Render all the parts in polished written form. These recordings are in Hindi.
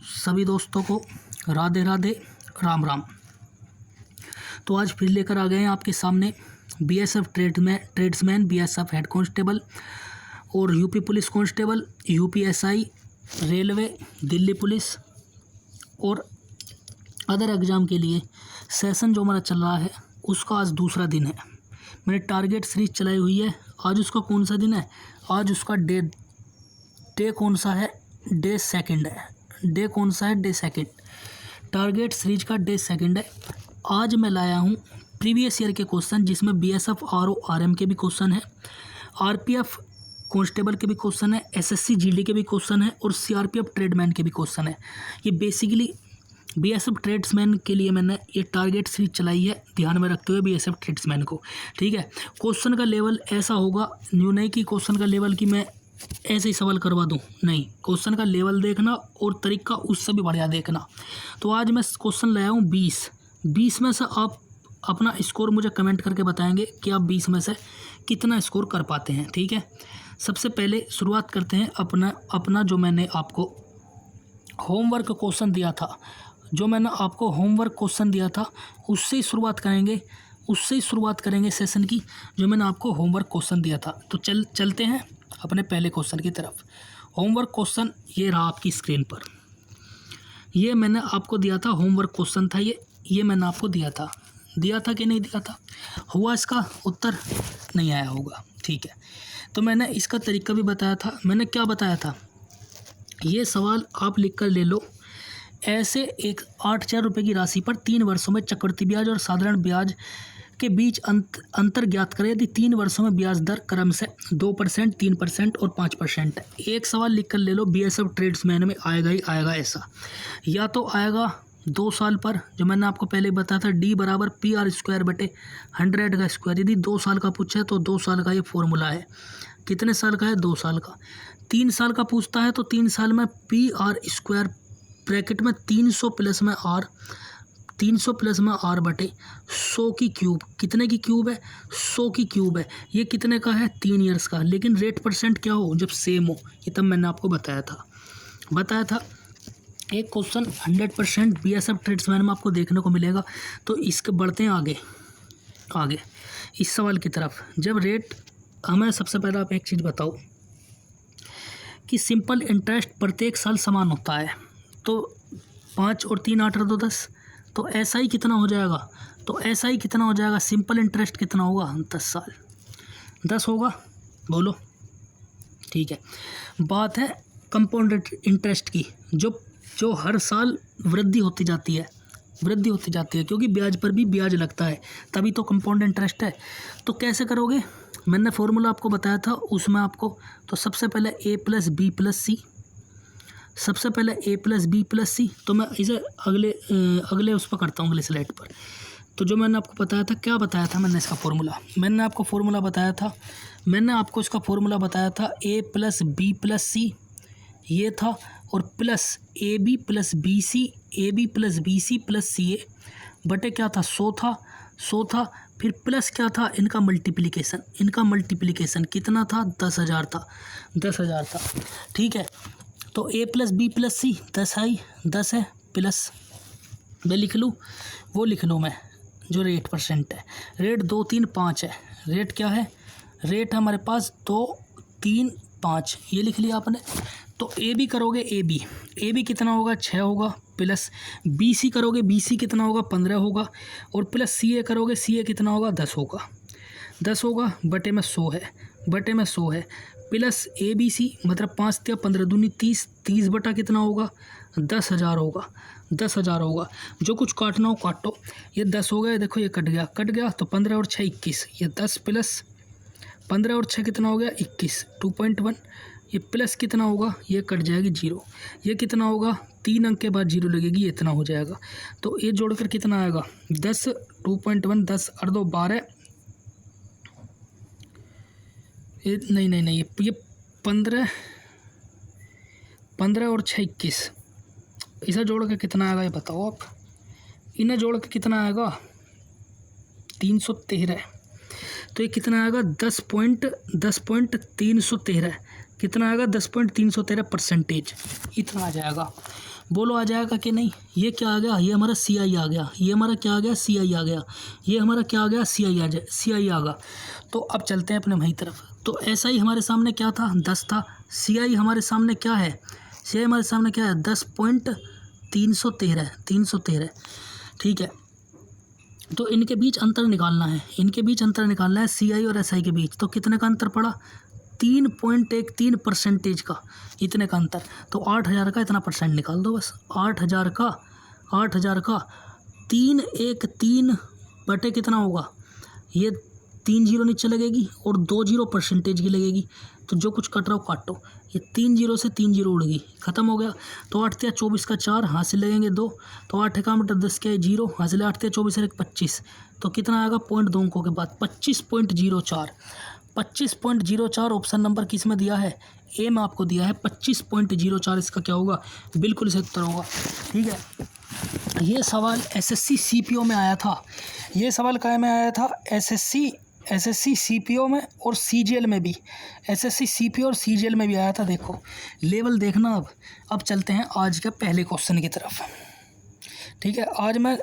सभी दोस्तों को राधे राधे, राम राम। तो आज फिर लेकर आ गए हैं आपके सामने BSF tradesman, BSF head constable और UP police constable, UPSI, railway, Delhi police और अदर एग्ज़ाम के लिए सेशन जो हमारा चल रहा है उसका आज दूसरा दिन है। मैंने टारगेट सीरीज चलाई हुई है। आज उसका कौन सा दिन है? आज उसका डे कौन सा है? डे सेकंड है। डे कौन सा है? Day second. टारगेट सीरीज का डे सेकंड है। आज मैं लाया हूँ प्रीवियस ईयर के क्वेश्चन, जिसमें बीएसएफ आरओ आरएम के भी क्वेश्चन है, आरपीएफ कांस्टेबल के भी क्वेश्चन है, एसएससी जीडी के भी क्वेश्चन है और सीआरपीएफ ट्रेडमैन के भी क्वेश्चन है। ये बेसिकली बीएसएफ ट्रेड्समैन के लिए मैंने ये टारगेट सीरीज चलाई है, ध्यान में रखते हुए बीएसएफ ट्रेड्समैन को। ठीक है, क्वेश्चन का लेवल ऐसा होगा, न्यू नहीं कि क्वेश्चन का लेवल कि मैं ऐसे ही सवाल करवा दूं, नहीं, क्वेश्चन का लेवल देखना और तरीका उससे भी बढ़िया देखना। तो आज मैं क्वेश्चन लाया हूँ 20 में से आप अपना स्कोर मुझे कमेंट करके बताएंगे कि आप 20 में से कितना स्कोर कर पाते हैं। ठीक है, सबसे पहले शुरुआत करते हैं अपना जो मैंने आपको होमवर्क क्वेश्चन दिया था, उससे ही शुरुआत करेंगे सेशन की, जो मैंने आपको होमवर्क क्वेश्चन दिया था। तो चलते हैं अपने पहले क्वेश्चन की तरफ। होमवर्क क्वेश्चन ये रहा आपकी स्क्रीन पर। ये मैंने आपको दिया था, होमवर्क क्वेश्चन था ये मैंने आपको दिया था कि नहीं दिया था? हुआ इसका उत्तर? नहीं आया होगा। ठीक है, तो मैंने इसका तरीका भी बताया था। मैंने क्या बताया था? ये सवाल आप लिख कर ले लो। ऐसे एक 8,000 रुपये की राशि पर 3 वर्षों में चक्रवृद्धि ब्याज और साधारण ब्याज के बीच अंतर ज्ञात करें यदि 3 वर्षों में ब्याज दर क्रम से 2%, 3% और 5% है। एक सवाल लिख कर ले लो, बीएसएफ ट्रेड्समैन में आएगा ही आएगा ऐसा। या तो आएगा 2 साल पर, जो मैंने आपको पहले बताया था, D बराबर PR² 100 का स्क्वायर। यदि 2 साल का पूछा है तो 2 साल का ये फॉर्मूला है। कितने साल का है? 2 साल का। 3 साल का पूछता है तो 3 साल में PR² ब्रैकेट में 300 प्लस में R बटे 100 की क्यूब। कितने की क्यूब है? 100 की क्यूब है। ये कितने का है? 3 ईयर्स का। लेकिन रेट परसेंट क्या हो? जब सेम हो। ये तब मैंने आपको बताया था। एक क्वेश्चन 100% बीएसएफ ट्रेड्समैन में आपको देखने को मिलेगा। तो इसके बढ़ते हैं आगे इस सवाल की तरफ। जब रेट हमें, सबसे पहले आप एक चीज़ बताओ कि सिंपल इंटरेस्ट प्रत्येक साल समान होता है, तो 5 और 3 8 2 10, तो ऐसा ही कितना हो जाएगा? सिंपल इंटरेस्ट कितना होगा? 10 साल। 10 होगा, बोलो। ठीक है, बात है कंपाउंडेड इंटरेस्ट की, जो हर साल वृद्धि होती जाती है, क्योंकि ब्याज पर भी ब्याज लगता है, तभी तो कंपाउंड इंटरेस्ट है। तो कैसे करोगे? मैंने फॉर्मूला आपको बताया था उसमें आपको। तो सबसे पहले A + B + C। तो मैं इसे अगले उस पर करता हूँ, अगले स्लाइड पर। तो जो मैंने आपको बताया था, क्या बताया था मैंने इसका फॉर्मूला? मैंने आपको इसका फॉर्मूला बताया था A + B + C ये था, और प्लस AB + BC + CA बटे क्या था? 100 था। फिर प्लस क्या था? इनका मल्टीप्लिकेशन कितना था? 10,000 था। ठीक है, तो A + B + C 10 है, प्लस मैं लिख लूँ, वो लिख लूँ मैं, जो रेट परसेंट है। रेट 2 3 5 है। रेट क्या है? रेट हमारे पास 2 3 5, ये लिख लिया आपने। तो AB करोगे, AB कितना होगा? 6 होगा, प्लस BC करोगे, BC कितना होगा? 15 होगा, और प्लस CA करोगे, CA कितना होगा? 10 होगा, बटे में 100 है, प्लस ABC मतलब 5 × 15 = 30 बटा कितना होगा? 10,000 होगा। जो कुछ काटना हो काटो। ये 10 हो गया, देखो ये कट गया, तो 15 और 6 21, ये 10 प्लस 15 और 6 कितना हो गया? 21, 2.1। ये प्लस कितना होगा? ये कट जाएगी 0। ये कितना होगा? 3 अंक के बाद 0 लगेगी, ये इतना हो जाएगा। तो ये जोड़कर कितना आएगा? 10, 2.1, 10 और 2 12, ये नहीं, ये 15 और 6 21। इसे जोड़ के कितना आएगा ये बताओ आप? इन्हें जोड़ के कितना आएगा? 313। तो ये कितना आएगा? 10.313। कितना आएगा? 10.313%, इतना आ जाएगा। बोलो आ जाएगा कि नहीं। ये क्या आ गया, ये हमारा सी आई आ गया, ये हमारा क्या आ गया, सी आई आ गया, ये हमारा क्या आ गया, सी आई आ जाए, सी आई आ गया। तो अब चलते हैं अपने वहीं तरफ। तो एस आई हमारे सामने क्या था, 10 था। सी आई हमारे सामने क्या है, सी आई हमारे सामने क्या है, 10.313, ठीक है। तो इनके बीच अंतर निकालना है, इनके बीच अंतर निकालना है सी आई और एस आई के बीच। तो कितने का अंतर पड़ा, 3.13% का, इतने का अंतर। तो 8,000 का इतना परसेंट निकाल दो बस। 8,000 का 313 बटे कितना होगा, ये 3 जीरो नीचे लगेगी और 2 जीरो परसेंटेज की लगेगी। तो जो कुछ कट रहा हो काटो, ये 3 जीरो से 3 जीरो उड़ गई, ख़त्म हो गया। तो 8 या 24 का 4 हासिल लगेंगे 2। तो 8 का मीटर 10 के 0 हासिल है, 8 या 24 से 25। तो कितना आएगा, पॉइंट 2 अंकों के बाद 25.04। 25.04 ऑप्शन नंबर किस में दिया है, ए में आपको दिया है 25.04। इसका क्या होगा, बिल्कुल सही उत्तर होगा। ठीक है, ये सवाल एसएससी सीपीओ में आया था। ये सवाल क्या में आया था, एसएससी सीपीओ में और सीजीएल में भी। एसएससी सीपीओ और सीजीएल में भी आया था। देखो लेवल देखना। अब चलते हैं आज के पहले क्वेश्चन की तरफ। ठीक है, आज मैं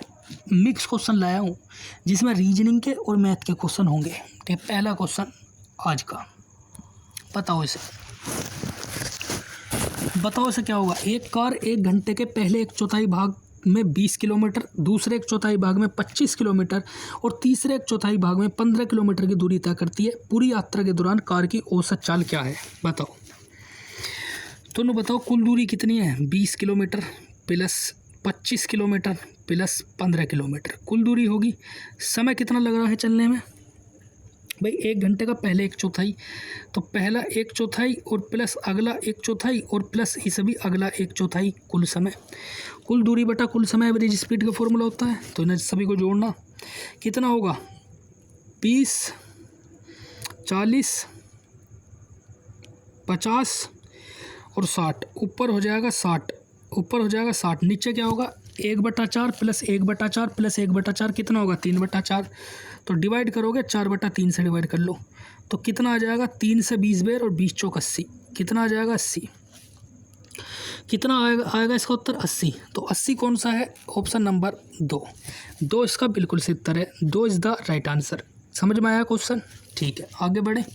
मिक्स क्वेश्चन लाया हूँ जिसमें रीजनिंग के और मैथ के क्वेश्चन होंगे। ठीक है, पहला क्वेश्चन आज का, बताओ इसे क्या होगा। एक कार 1 घंटे के पहले 1/4 भाग में 20 किलोमीटर, दूसरे 1/4 भाग में 25 किलोमीटर और तीसरे 1/4 भाग में 15 किलोमीटर की दूरी तय करती है। पूरी यात्रा के दौरान कार की औसत चाल क्या है, बताओ। दोनों बताओ कुल दूरी कितनी है, 20 kilometre plus 25 kilometre plus 15 kilometre कुल दूरी होगी। समय कितना लग रहा है चलने में भाई, 1 घंटे का पहले 1/4, तो पहला 1/4 और प्लस अगला 1/4 और प्लस इसे भी अगला 1/4 कुल समय। कुल दूरी बटा कुल समय एवरेज स्पीड का फॉर्मूला होता है। तो इन्हें सभी को जोड़ना कितना होगा, 20, 40, 50 और 60। ऊपर हो जाएगा 60, नीचे क्या होगा, 1/4 प्लस 1/4 प्लस 1/4 कितना होगा, 3/4। तो डिवाइड करोगे 4/3 से डिवाइड कर लो, तो कितना आ जाएगा, 3 से 20 बेर और 20 चौक 80, कितना आ जाएगा 80। कितना आएगा इसका उत्तर 80। तो 80 कौन सा है, ऑप्शन नंबर 2 इसका बिल्कुल सही उत्तर है। 2 इज़ द राइट आंसर। समझ में आया क्वेश्चन। ठीक है, आगे बढ़े।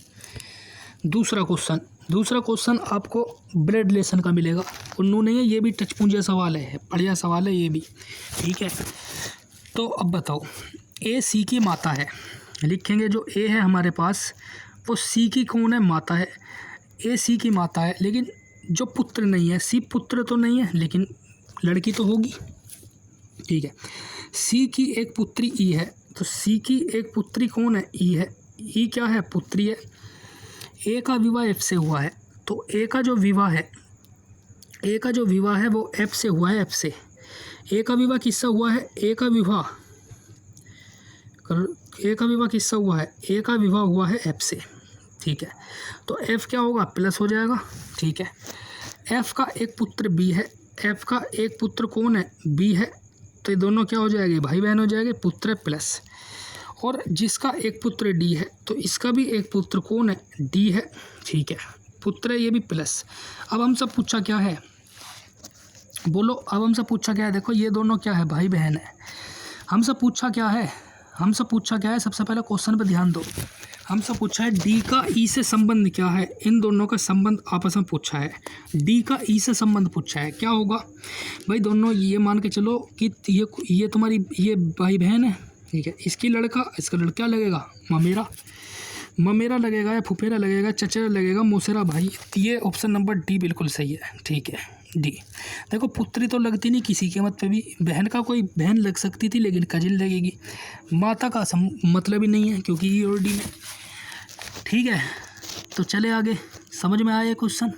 दूसरा क्वेश्चन आपको ब्लड रिलेशन का मिलेगा। उन्नू नहीं है, ये भी टच पूंजिया सवाल है, बढ़िया सवाल है ये भी। ठीक है, तो अब बताओ, ए सी की माता है, लिखेंगे जो ए है हमारे पास वो सी की कौन है, माता है। ए सी की माता है, लेकिन जो पुत्र नहीं है, सी पुत्र तो नहीं है लेकिन लड़की तो होगी। ठीक है, सी की एक पुत्री ई है, तो सी की एक पुत्री कौन है, ई है। ई क्या है, पुत्री है। ए का विवाह एफ से हुआ है, तो ए का जो विवाह है वो एफ से हुआ है, एफ से। ए का विवाह किससे हुआ है, ए का विवाह किससे हुआ है, ए का विवाह हुआ है एफ से। ठीक है, तो एफ क्या होगा, प्लस हो जाएगा। ठीक है, एफ का एक पुत्र बी है, एफ का एक पुत्र कौन है, बी है। तो ये दोनों क्या हो जाएंगे, भाई बहन हो जाएंगे, पुत्र प्लस। और जिसका एक पुत्र डी है, तो इसका भी एक पुत्र कौन है, डी है। ठीक है, पुत्र है, ये भी प्लस। अब हमसे पूछा क्या है, बोलो, अब हमसे पूछा क्या है, देखो ये दोनों क्या है, भाई बहन है। हमसे पूछा क्या है, सबसे पहले क्वेश्चन पे ध्यान दो। हमसे पूछा है डी का ई से संबंध क्या है, इन दोनों का संबंध आपस में पूछा है। डी का ई से संबंध पूछा है, क्या होगा भाई, दोनों ये मान के चलो कि ये तुम्हारी ये भाई बहन है। ठीक है, इसकी लड़का, इसका लड़का लगेगा, ममेरा लगेगा या फुफेरा लगेगा, चचेरा लगेगा, मोसेरा भाई। ये ऑप्शन नंबर डी बिल्कुल सही है। ठीक है, डी। देखो पुत्री तो लगती नहीं किसी कीमत पे भी, बहन का कोई बहन लग सकती थी लेकिन कजिन लगेगी। माता का मतलब ही नहीं है क्योंकि ई और डी में। ठीक है, तो चले आगे, समझ में आया क्वेश्चन।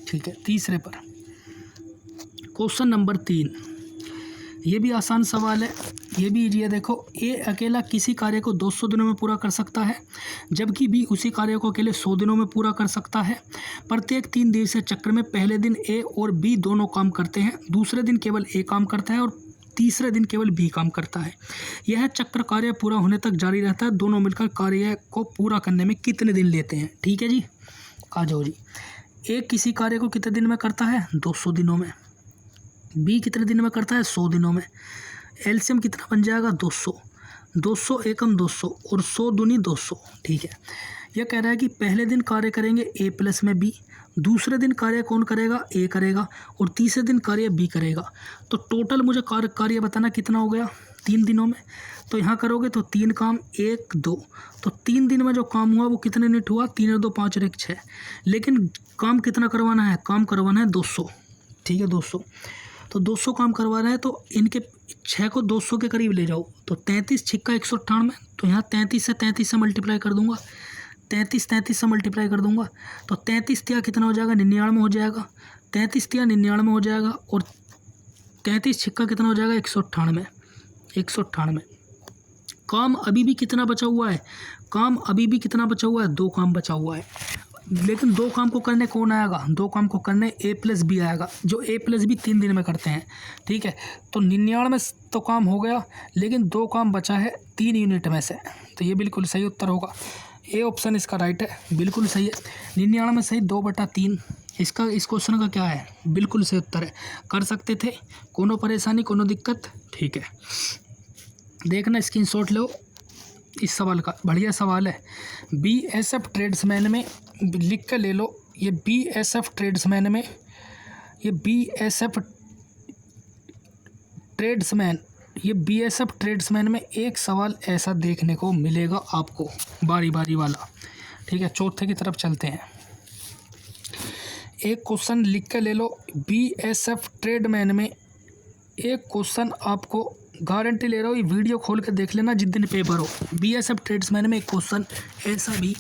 ठीक है, तीसरे पर क्वेश्चन नंबर 3, ये भी आसान सवाल है, ये भी इजी है। देखो, ए अकेला किसी कार्य को 200 दिनों में पूरा कर सकता है, जबकि बी उसी कार्य को अकेले 100 दिनों में पूरा कर सकता है। प्रत्येक 3 दिवसीय चक्र में पहले दिन ए और बी दोनों काम करते हैं, दूसरे दिन केवल ए काम करता है और तीसरे दिन केवल बी काम करता है। यह चक्र कार्य पूरा होने तक जारी रहता है। दोनों मिलकर कार्य को पूरा करने में कितने दिन लेते हैं। ठीक है जी, आ जाओ जी। ए किसी कार्य को कितने दिन में करता है, 200 दिनों में। बी कितने दिन में करता है? 100 दिनों में। एलसीएम कितना बन जाएगा? 200। 200 एकम 200 और 100 दूनी 200। ठीक है, यह कह रहा है कि पहले दिन कार्य करेंगे ए प्लस में बी, दूसरे दिन कार्य कौन करेगा? ए करेगा, और तीसरे दिन कार्य बी करेगा। तो टोटल मुझे कार्य बताना कितना हो गया 3 दिनों में। तो यहाँ करोगे तो 3 काम 1 2, तो 3 दिन में जो काम हुआ वो कितने यूनिट हुआ? 3 और 2 5 और 1 6। लेकिन काम कितना करवाना है? काम करवाना है 200। ठीक है, 200। तो 200 काम करवाना है, तो इनके 6 को 200 के करीब ले जाओ। तो 33 छिक्का 198, तो यहाँ 33 से मल्टीप्लाई कर दूंगा। 33 से मल्टीप्लाई कर दूंगा, तो 33 तिया कितना हो जाएगा? 99 हो जाएगा। 33 तिया 99 हो जाएगा, और 33 छिक्का कितना हो जाएगा? 198। 198। काम अभी भी कितना बचा हुआ है? काम अभी भी कितना बचा हुआ है? 2 काम बचा हुआ है। लेकिन 2 काम को करने कौन आएगा? 2 काम को करने ए प्लस बी आएगा, जो ए प्लस बी 3 दिन में करते हैं। ठीक है, तो 99 तो काम हो गया, लेकिन 2 काम बचा है 3 यूनिट में से। तो ये बिल्कुल सही उत्तर होगा, ए ऑप्शन इसका राइट है, बिल्कुल सही है। 99 में सही 2/3 इसका, इस क्वेश्चन का क्या है? बिल्कुल सही उत्तर है। कर सकते थे, कोनो परेशानी कोनो दिक्कत? ठीक है, देखना स्क्रीनशॉट लो इस सवाल का, बढ़िया सवाल है। बीएसएफ ट्रेड्समैन में लिख कर ले लो, ये बीएसएफ ट्रेड्समैन में, ये बीएसएफ ट्रेड्समैन, ये बीएसएफ ट्रेड्समैन में एक सवाल ऐसा देखने को मिलेगा आपको, बारी बारी वाला। ठीक है, चौथे की तरफ चलते हैं। एक क्वेश्चन लिख कर ले लो, बीएसएफ ट्रेडमैन में एक क्वेश्चन आपको गारंटी ले रहा हूँ, ये वीडियो खोल कर देख लेना जिस दिन पेपर हो। बीएसएफ ट्रेड्समैन में एक क्वेश्चन ऐसा भी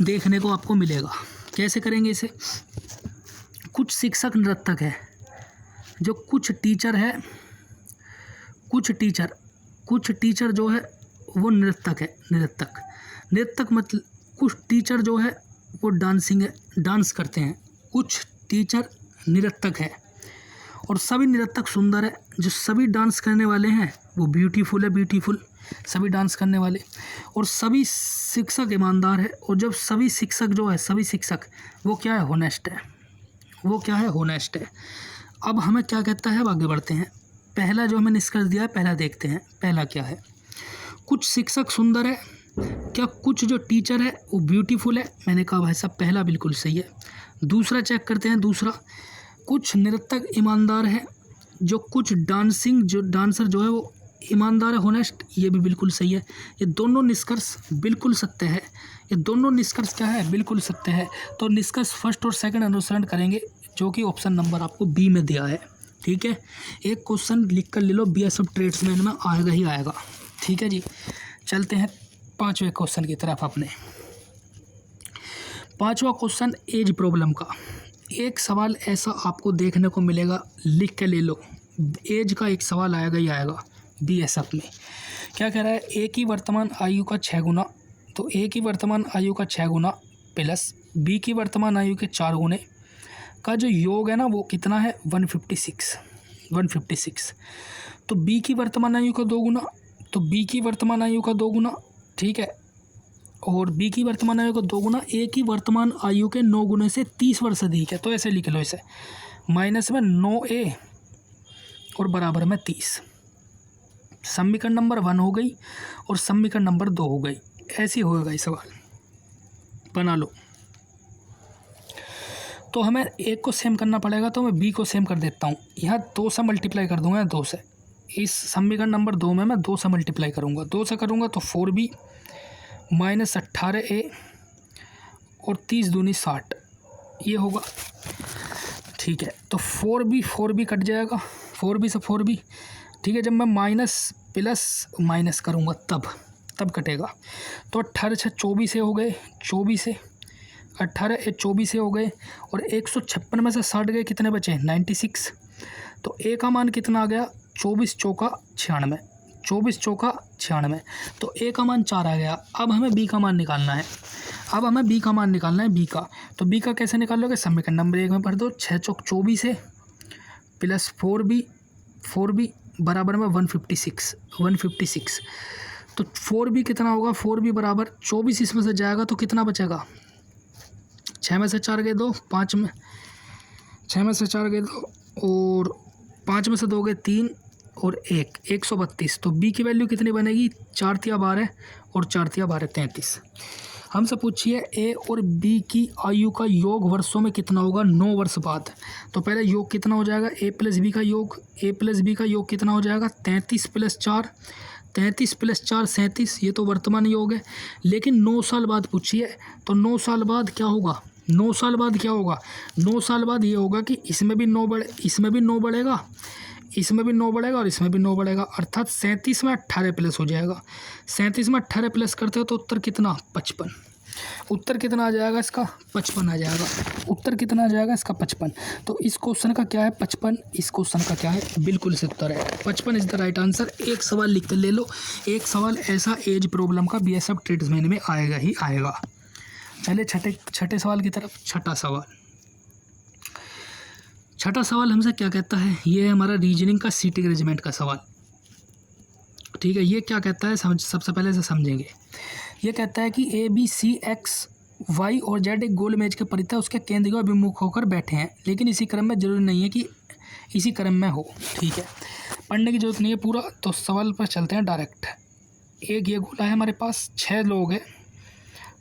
देखने को आपको मिलेगा। कैसे करेंगे इसे? कुछ शिक्षक नृत्यक है, जो कुछ टीचर है, कुछ टीचर जो है वो नृत्यक है। नृत्यक मतलब कुछ टीचर जो है वो डांसिंग है, डांस करते हैं। कुछ टीचर नृत्यक है, और सभी नृत्यक सुंदर है। जो सभी डांस करने वाले हैं वो ब्यूटीफुल है, ब्यूटीफुल सभी डांस करने वाले। और सभी शिक्षक ईमानदार है, और जब सभी शिक्षक जो है, सभी शिक्षक वो क्या है? होनेस्ट है। वो क्या है? होनेस्ट है। अब हमें क्या कहता है? अब आगे बढ़ते हैं। पहला जो हमें निष्कर्ष दिया है, पहला देखते हैं। पहला क्या है? कुछ शिक्षक सुंदर है, क्या कुछ जो टीचर है वो ब्यूटीफुल है? मैंने कहा भाई साहब पहला बिल्कुल सही है। दूसरा चेक करते हैं। दूसरा, कुछ नृत्यक ईमानदार है, जो कुछ डांसर जो है वो ईमानदार है, होनेस्ट, ये भी बिल्कुल सही है। ये दोनों निष्कर्ष बिल्कुल सत्य है। ये दोनों निष्कर्ष क्या है? बिल्कुल सत्य है। तो निष्कर्ष फर्स्ट और सेकंड अनुसरण करेंगे, जो कि ऑप्शन नंबर आपको बी में दिया है। ठीक है, एक क्वेश्चन लिख कर ले लो, बीएसएफ ट्रेड्समैन में आएगा ही आएगा। ठीक है जी, चलते हैं 5वें क्वेश्चन की तरफ अपने। 5वां क्वेश्चन एज प्रॉब्लम का। एक सवाल ऐसा आपको देखने को मिलेगा, लिख के ले लो। एज का एक सवाल आएगा ही आएगा बीएसएफ में। क्या कह रहा है? ए की वर्तमान आयु का 6 गुना, तो ए की वर्तमान आयु का 6 गुना प्लस बी की वर्तमान आयु के 4 गुने का जो योग है ना, वो कितना है? 156। तो बी की वर्तमान आयु का 2 गुना, तो बी की वर्तमान आयु का 2 गुना, ठीक है, और बी की वर्तमान आयु का 2 गुना ए की वर्तमान आयु के 9 गुने से 30 वर्ष अधिक है। तो ऐसे लिख लो इसे, माइनस में 9a और बराबर में 30। समीकरण नंबर 1 हो गई और समीकरण नंबर 2 हो गई। ऐसे होगा ये सवाल, बना लो। तो हमें एक को सेम करना पड़ेगा, तो मैं बी को सेम कर देता हूँ। यहाँ 2 से मल्टीप्लाई कर दूंगा, 2 से। इस समीकरण नंबर 2 में मैं 2 से मल्टीप्लाई करूँगा। 2 से करूँगा तो 4b माइनस 18a और 30 दूनी 60 ये होगा। ठीक है, तो 4b कट जाएगा, 4b से 4b। ठीक है, जब मैं माइनस प्लस माइनस करूँगा तब कटेगा। तो 18 से 24 से हो गए, 24 से 18 24 से हो गए, और 156 में से 60 गए, कितने बचे? 96। तो ए का मान कितना आ गया? 24 चौका 96, 24 चौका 96। तो ए का मान 4 आ गया। अब हमें बी का मान निकालना है। बी का। तो बी का कैसे निकालोगे? समीकरण नंबर 1 में भर दो। 6 चौक 24 है प्लस 4b बराबर में 156। तो 4b कितना होगा? 4b बराबर 24 इसमें से जाएगा तो कितना बचेगा? 6 में से 4 गए 2, 5 में 6 में से 4 गए 2 और 5 में से दोगे 3 और 1, 132। तो बी की वैल्यू कितनी बनेगी, 4 तिया 12 और 4 तिया 12 33। हमसे पूछिए ए और बी की आयु का योग वर्षों में कितना होगा 9 वर्ष बाद। तो पहले योग कितना हो जाएगा, ए प्लस बी का योग, ए प्लस बी का योग कितना हो जाएगा 33 + 4, 33 + 4 37, ये तो वर्तमान योग है। लेकिन 9 साल बाद पूछिए, तो 9 साल बाद क्या होगा, 9 साल बाद क्या होगा, 9 साल बाद ये होगा कि इसमें भी 9 बढ़े, इसमें भी 9 बढ़ेगा, इसमें भी 9 बढ़ेगा और इसमें भी 9 बढ़ेगा, अर्थात 37 में 18 प्लस हो जाएगा। 37 में 18 प्लस करते हो तो उत्तर कितना 55। उत्तर कितना आ जाएगा इसका 55 आ जाएगा। उत्तर कितना आ जाएगा इसका 55। तो इस क्वेश्चन का क्या है 55, इस क्वेश्चन का क्या है बिल्कुल से उत्तर है 55 इज द राइट आंसर। एक सवाल लिख कर ले लो, एक सवाल ऐसा एज प्रॉब्लम का बीएसएफ ट्रेड्समैन में आएगा ही आएगा। चले छठे सवाल की तरफ। छठा सवाल हमसे क्या कहता है, ये है हमारा रीजनिंग का सीटिंग अरेंजमेंट का सवाल। ठीक है, ये क्या कहता है सबसे पहले से समझेंगे। ये कहता है कि A B C X Y और जेड एक गोल मेज के परितः उसके केंद्र के अभिमुख होकर बैठे हैं, लेकिन इसी क्रम में जरूरी नहीं है कि इसी क्रम में हो। ठीक है, पढ़ने की जरूरत नहीं है पूरा, तो सवाल पर चलते हैं डायरेक्ट। एक ये गोला है हमारे पास, 6 लोग हैं,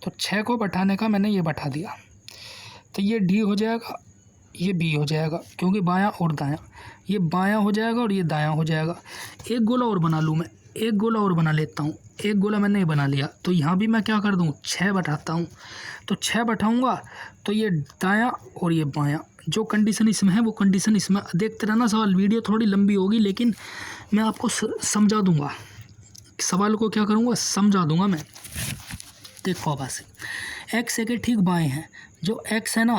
तो 6 को बैठाने का मैंने ये बैठा दिया, तो ये डी हो जाएगा, ये बी हो जाएगा, क्योंकि बायां और दायां, ये बायां हो जाएगा और ये दायां हो जाएगा। एक गोला और बना लूँ मैं, एक गोला और बना लेता हूँ। एक गोला मैंने ये बना लिया, तो यहाँ भी मैं क्या कर दूँ 6 बैठाता हूँ। तो 6 बैठाऊँगा तो ये दायां और ये बायां, जो कंडीशन इसमें है वो कंडीशन इसमें। देखते रहना सवाल, वीडियो थोड़ी लंबी होगी लेकिन मैं आपको समझा दूँगा, सवाल को क्या करूँगा समझा दूँगा मैं। देखो अब ऐसे एक्स ए के ठीक बाएँ हैं, जो एक्स है ना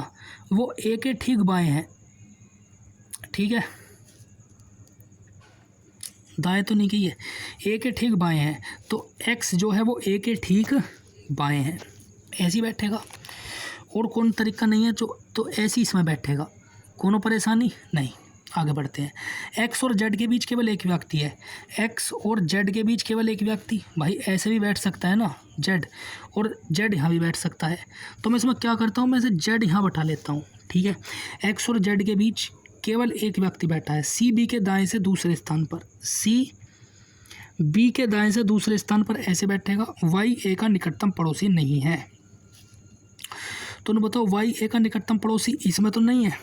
वो ए के ठीक बाएँ हैं। ठीक है, दाएँ तो नहीं कही है, ए के ठीक बाएँ हैं, तो एक्स जो है वो ए के ठीक बाएँ हैं, ऐसे ही बैठेगा। और कौन तरीका नहीं है जो, तो ऐसे ही इसमें बैठेगा, कोनो परेशानी नहीं। आगे बढ़ते हैं। एक्स और जेड के बीच केवल एक व्यक्ति है, एक्स और जेड के बीच केवल एक व्यक्ति, भाई ऐसे भी बैठ सकता है ना जेड, और जेड यहाँ भी बैठ सकता है। तो मैं इसमें क्या करता हूँ, मैं इसे जेड यहाँ बैठा लेता हूँ। ठीक है, एक्स और जेड के बीच केवल एक व्यक्ति बैठा है, सी बी के दाएं से दूसरे स्थान पर, सी बी के दाएं से दूसरे स्थान पर ऐसे बैठेगा। वाई ए का निकटतम पड़ोसी नहीं है, तो बताओ वाई ए का निकटतम पड़ोसी इसमें तो नहीं है,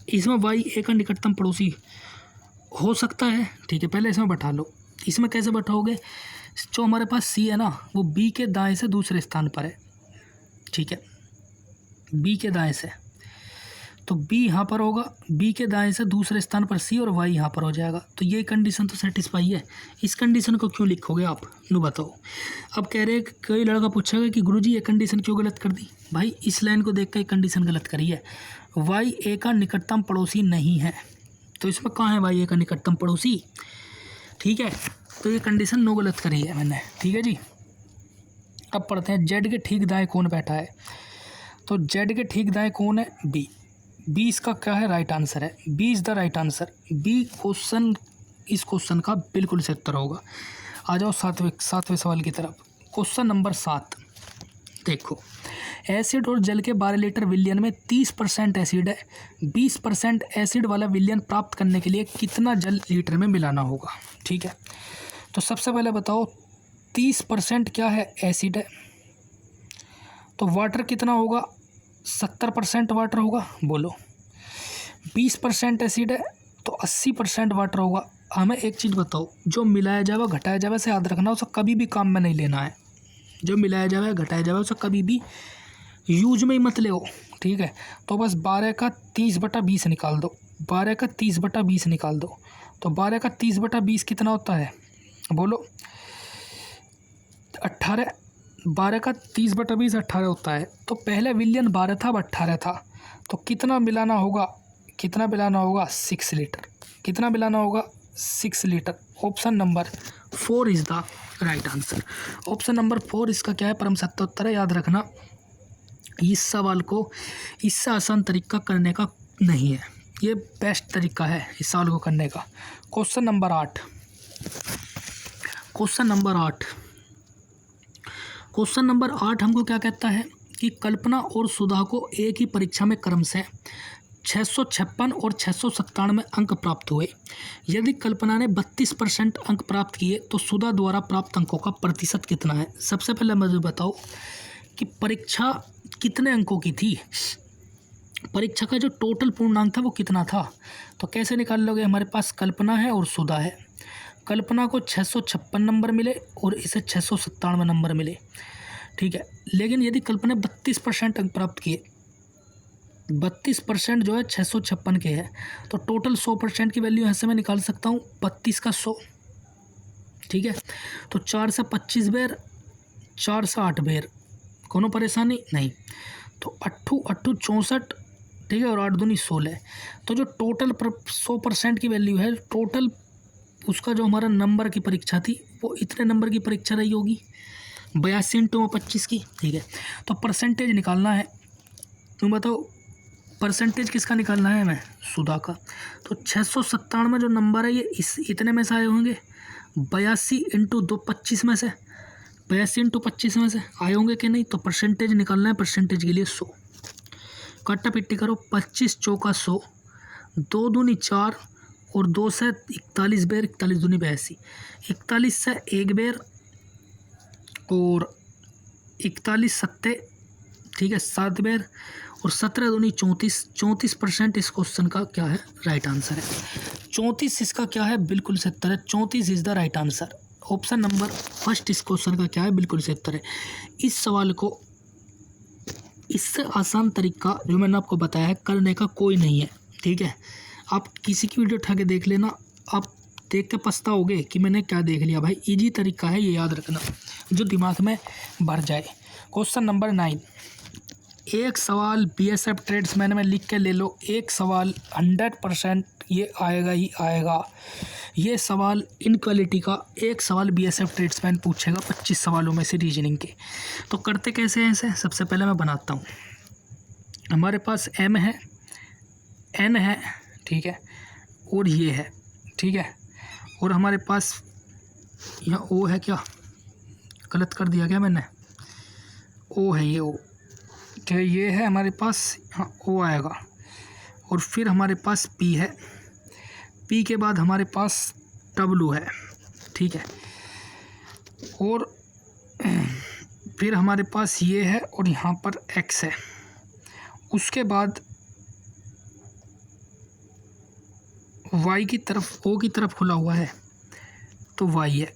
इसमें वाई ए का निकटतम पड़ोसी हो सकता है। ठीक है, पहले इसमें बैठा लो। इसमें कैसे बैठाओगे, जो हमारे पास सी है ना वो बी के दाएं से दूसरे स्थान पर है। ठीक है, बी के दाएं से, तो बी यहाँ पर होगा, बी के दाएं से दूसरे स्थान पर सी, और वाई यहाँ पर हो जाएगा। तो ये कंडीशन तो सेटिस्फाई है। इस कंडीशन को क्यों लिखोगे आप, नो बताओ। अब कह रहे हैं कोई लड़का पूछेगा कि गुरुजी ये कंडीशन क्यों गलत कर दी। भाई इस लाइन को देख कर कंडीशन गलत करी है, वाई ए का निकटतम पड़ोसी नहीं है, तो इसमें कहाँ है वाई ए का निकटतम पड़ोसी। ठीक है, तो ये कंडीशन नो गलत करी है मैंने। ठीक है जी, अब पढ़ते हैं जेड के ठीक दाएँ कौन बैठा है। तो जेड के ठीक दाएँ कौन है, बी। बी इसका क्या है, राइट आंसर है, B is the right answer. B question, इस क्वेश्चन का बिल्कुल सही उत्तर होगा। आ जाओ सातवें सवाल की तरफ। क्वेश्चन नंबर 7 देखो, एसिड और जल के 12 लीटर विलयन में 30% एसिड है, 20% एसिड वाला विलयन प्राप्त करने के लिए कितना जल लीटर में मिलाना होगा। ठीक है, तो सबसे पहले बताओ 30% क्या है, एसिड है, तो वाटर कितना होगा, 70% वाटर होगा, बोलो। 20% एसिड है तो 80% वाटर होगा। हमें एक चीज़ बताओ, जो मिलाया जाएगा घटाया जाएगा से याद रखना, उसे कभी भी काम में नहीं लेना है। जो मिलाया जाएगा घटाया जाएगा उसे कभी भी यूज में ही मत ले। ठीक है, तो बस 12 का 30/20 निकाल दो, 12 का 30/20 निकाल दो, तो 12 का 30/20 कितना होता है, बोलो 18। 12 का 30/20 18 होता है। तो पहले विलियन 12 था, अब 18 था, तो कितना मिलाना होगा, 6 लीटर। कितना मिलाना होगा, 6 litre. Option number 4 is the right answer. Option number 4 इसका क्या है, परम सत्य उत्तर है। याद रखना, इस सवाल को इससे आसान तरीका करने का नहीं है, ये बेस्ट तरीका है इस सवाल को करने का। Question number 8। क्वेश्चन नंबर 8 हमको क्या कहता है कि कल्पना और सुधा को एक ही परीक्षा में क्रम से 656 और 697 अंक प्राप्त हुए। यदि कल्पना ने 32% अंक प्राप्त किए तो सुधा द्वारा प्राप्त अंकों का प्रतिशत कितना है। सबसे पहले मुझे बताओ कि परीक्षा कितने अंकों की थी, परीक्षा का जो टोटल पूर्णांक था वो कितना था। तो कैसे निकाल लोगे, हमारे पास कल्पना है और सुधा है। कल्पना को 656 नंबर मिले और इसे 697 नंबर मिले, ठीक है। लेकिन यदि कल्पना ने 32% अंक प्राप्त किए, 32% जो है 656 के है, तो टोटल 100% की वैल्यू यहाँ से मैं निकाल सकता हूँ 32 का 100, ठीक है। तो 4 से 25 बेर, 4 से 8 बेर, कोनो परेशानी नहीं। तो 8 64, ठीक है, और 8 दूनी 16। तो जो टोटल 100% की वैल्यू है, टोटल उसका जो हमारा नंबर की परीक्षा थी वो इतने नंबर की परीक्षा रही होगी, 82 × 25 की, ठीक है। तो परसेंटेज निकालना है, तुम बताओ परसेंटेज किसका निकालना है हमें, सुधा का। तो 697 जो नंबर है ये इतने में से आए होंगे, 82 × 25 में से, 82 × 25 में से आए होंगे कि नहीं। तो परसेंटेज निकालना है, परसेंटेज के लिए 100 काटा पिट्टी करो, 25 चौका 100, 2 दूनी 4 और 2 से 41 बेर, 41 दूनी 82, 41 से 1 बेर और 41 सत्ते, ठीक है, 7 बेर और 17 दूनी 34। 34% इस क्वेश्चन का क्या है, राइट आंसर है। 34 इसका क्या है, बिल्कुल सही उत्तर है। 34 is the right answer. Option number first इस क्वेश्चन का क्या है, बिल्कुल सही उत्तर है। इस सवाल को इससे आसान तरीका जो मैंने आपको बताया है करने का कोई नहीं है, ठीक है। आप किसी की वीडियो उठा के देख लेना, आप देख के पछताओगे कि मैंने क्या देख लिया। भाई इजी तरीका है, ये याद रखना, जो दिमाग में भर जाए। क्वेश्चन नंबर 9, एक सवाल बीएसएफ ट्रेड्समैन में लिख के ले लो। एक सवाल 100% ये आएगा ही आएगा। ये सवाल इनक्वालिटी का एक सवाल बीएसएफ ट्रेड्समैन पूछेगा 25 सवालों में से रीजनिंग के। तो करते कैसे हैं इसे, सबसे पहले मैं बनाता हूँ। हमारे पास m है, n है, ठीक है, और ये है, ठीक है, और हमारे पास यहाँ o है, क्या गलत कर दिया क्या मैंने, o है, ये o, ठीक है, ये है हमारे पास, हाँ o आएगा। और फिर हमारे पास p है, p के बाद हमारे पास w है, ठीक है, और फिर हमारे पास ये है और यहाँ पर x है। उसके बाद y की तरफ, o की तरफ खुला हुआ है तो y है,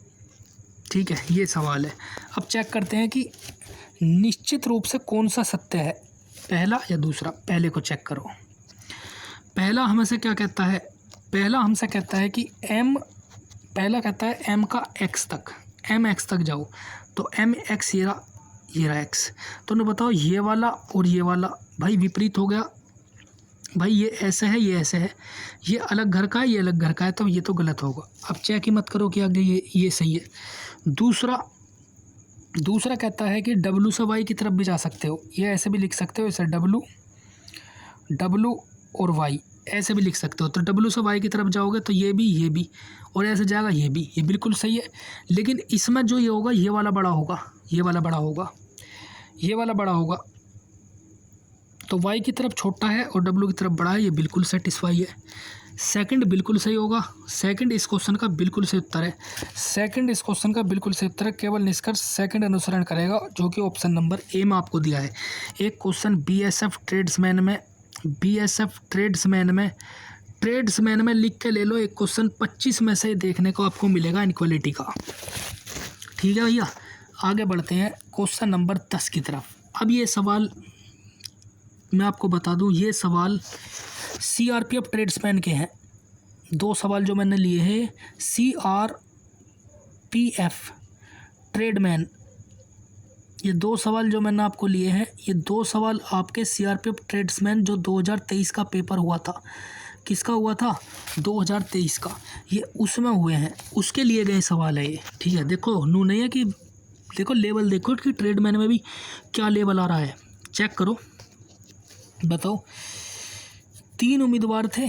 ठीक है। ये सवाल है। अब चेक करते हैं कि निश्चित रूप से कौन सा सत्य है, पहला या दूसरा। पहले को चेक करो। पहला हमसे क्या कहता है, पहला हमसे कहता है कि m, पहला कहता है m का x तक, m x तक जाओ, तो m x ये रहा x। तो न बताओ ये वाला और ये वाला भाई विपरीत हो गया, भाई ये ऐसे है, ये ऐसे है, ये अलग घर का है, ये अलग घर का है, तो ये तो गलत होगा। अब चेक ही मत करो कि आगे ये सही है। दूसरा कहता है कि w से y की तरफ भी जा सकते हो, ये ऐसे भी लिख सकते हो, इसे w और y ऐसे भी लिख सकते हो। तो w से y की तरफ जाओगे तो ये भी और ऐसे जाएगा ये भी, ये बिल्कुल सही है। लेकिन इसमें जो ये होगा, ये वाला बड़ा होगा, ये वाला बड़ा होगा, ये वाला बड़ा होगा। तो y की तरफ छोटा है और w की तरफ बड़ा है, ये बिल्कुल सेटिस्फाई है। सेकंड बिल्कुल सही होगा, सेकंड इस क्वेश्चन का बिल्कुल सही उत्तर है। सेकंड इस क्वेश्चन का बिल्कुल सही उत्तर है। केवल निष्कर्ष सेकंड अनुसरण करेगा, जो कि ऑप्शन नंबर ए में आपको दिया है। एक क्वेश्चन बीएसएफ ट्रेड्समैन में लिख के ले लो। एक क्वेश्चन 25 में से देखने को आपको मिलेगा इनक्वालिटी का, ठीक है भैया। आगे बढ़ते हैं क्वेश्चन नंबर 10 की तरफ। अब ये सवाल मैं आपको बता दूं, ये सवाल सीआरपीएफ ट्रेड्समैन के हैं। 2 सवाल जो मैंने लिए हैं सीआरपीएफ ट्रेडमैन, ये 2 सवाल जो मैंने आपको लिए हैं, ये 2 सवाल आपके सीआरपीएफ ट्रेड्समैन जो 2023 का पेपर हुआ था, किसका हुआ था, 2023 का, ये उसमें हुए हैं, उसके लिए गए सवाल है ये, ठीक है। देखो नू नहीं है कि देखो लेवल, देखो कि ट्रेडमैन में भी क्या लेवल आ रहा है, चेक करो। बताओ 3 उम्मीदवार थे,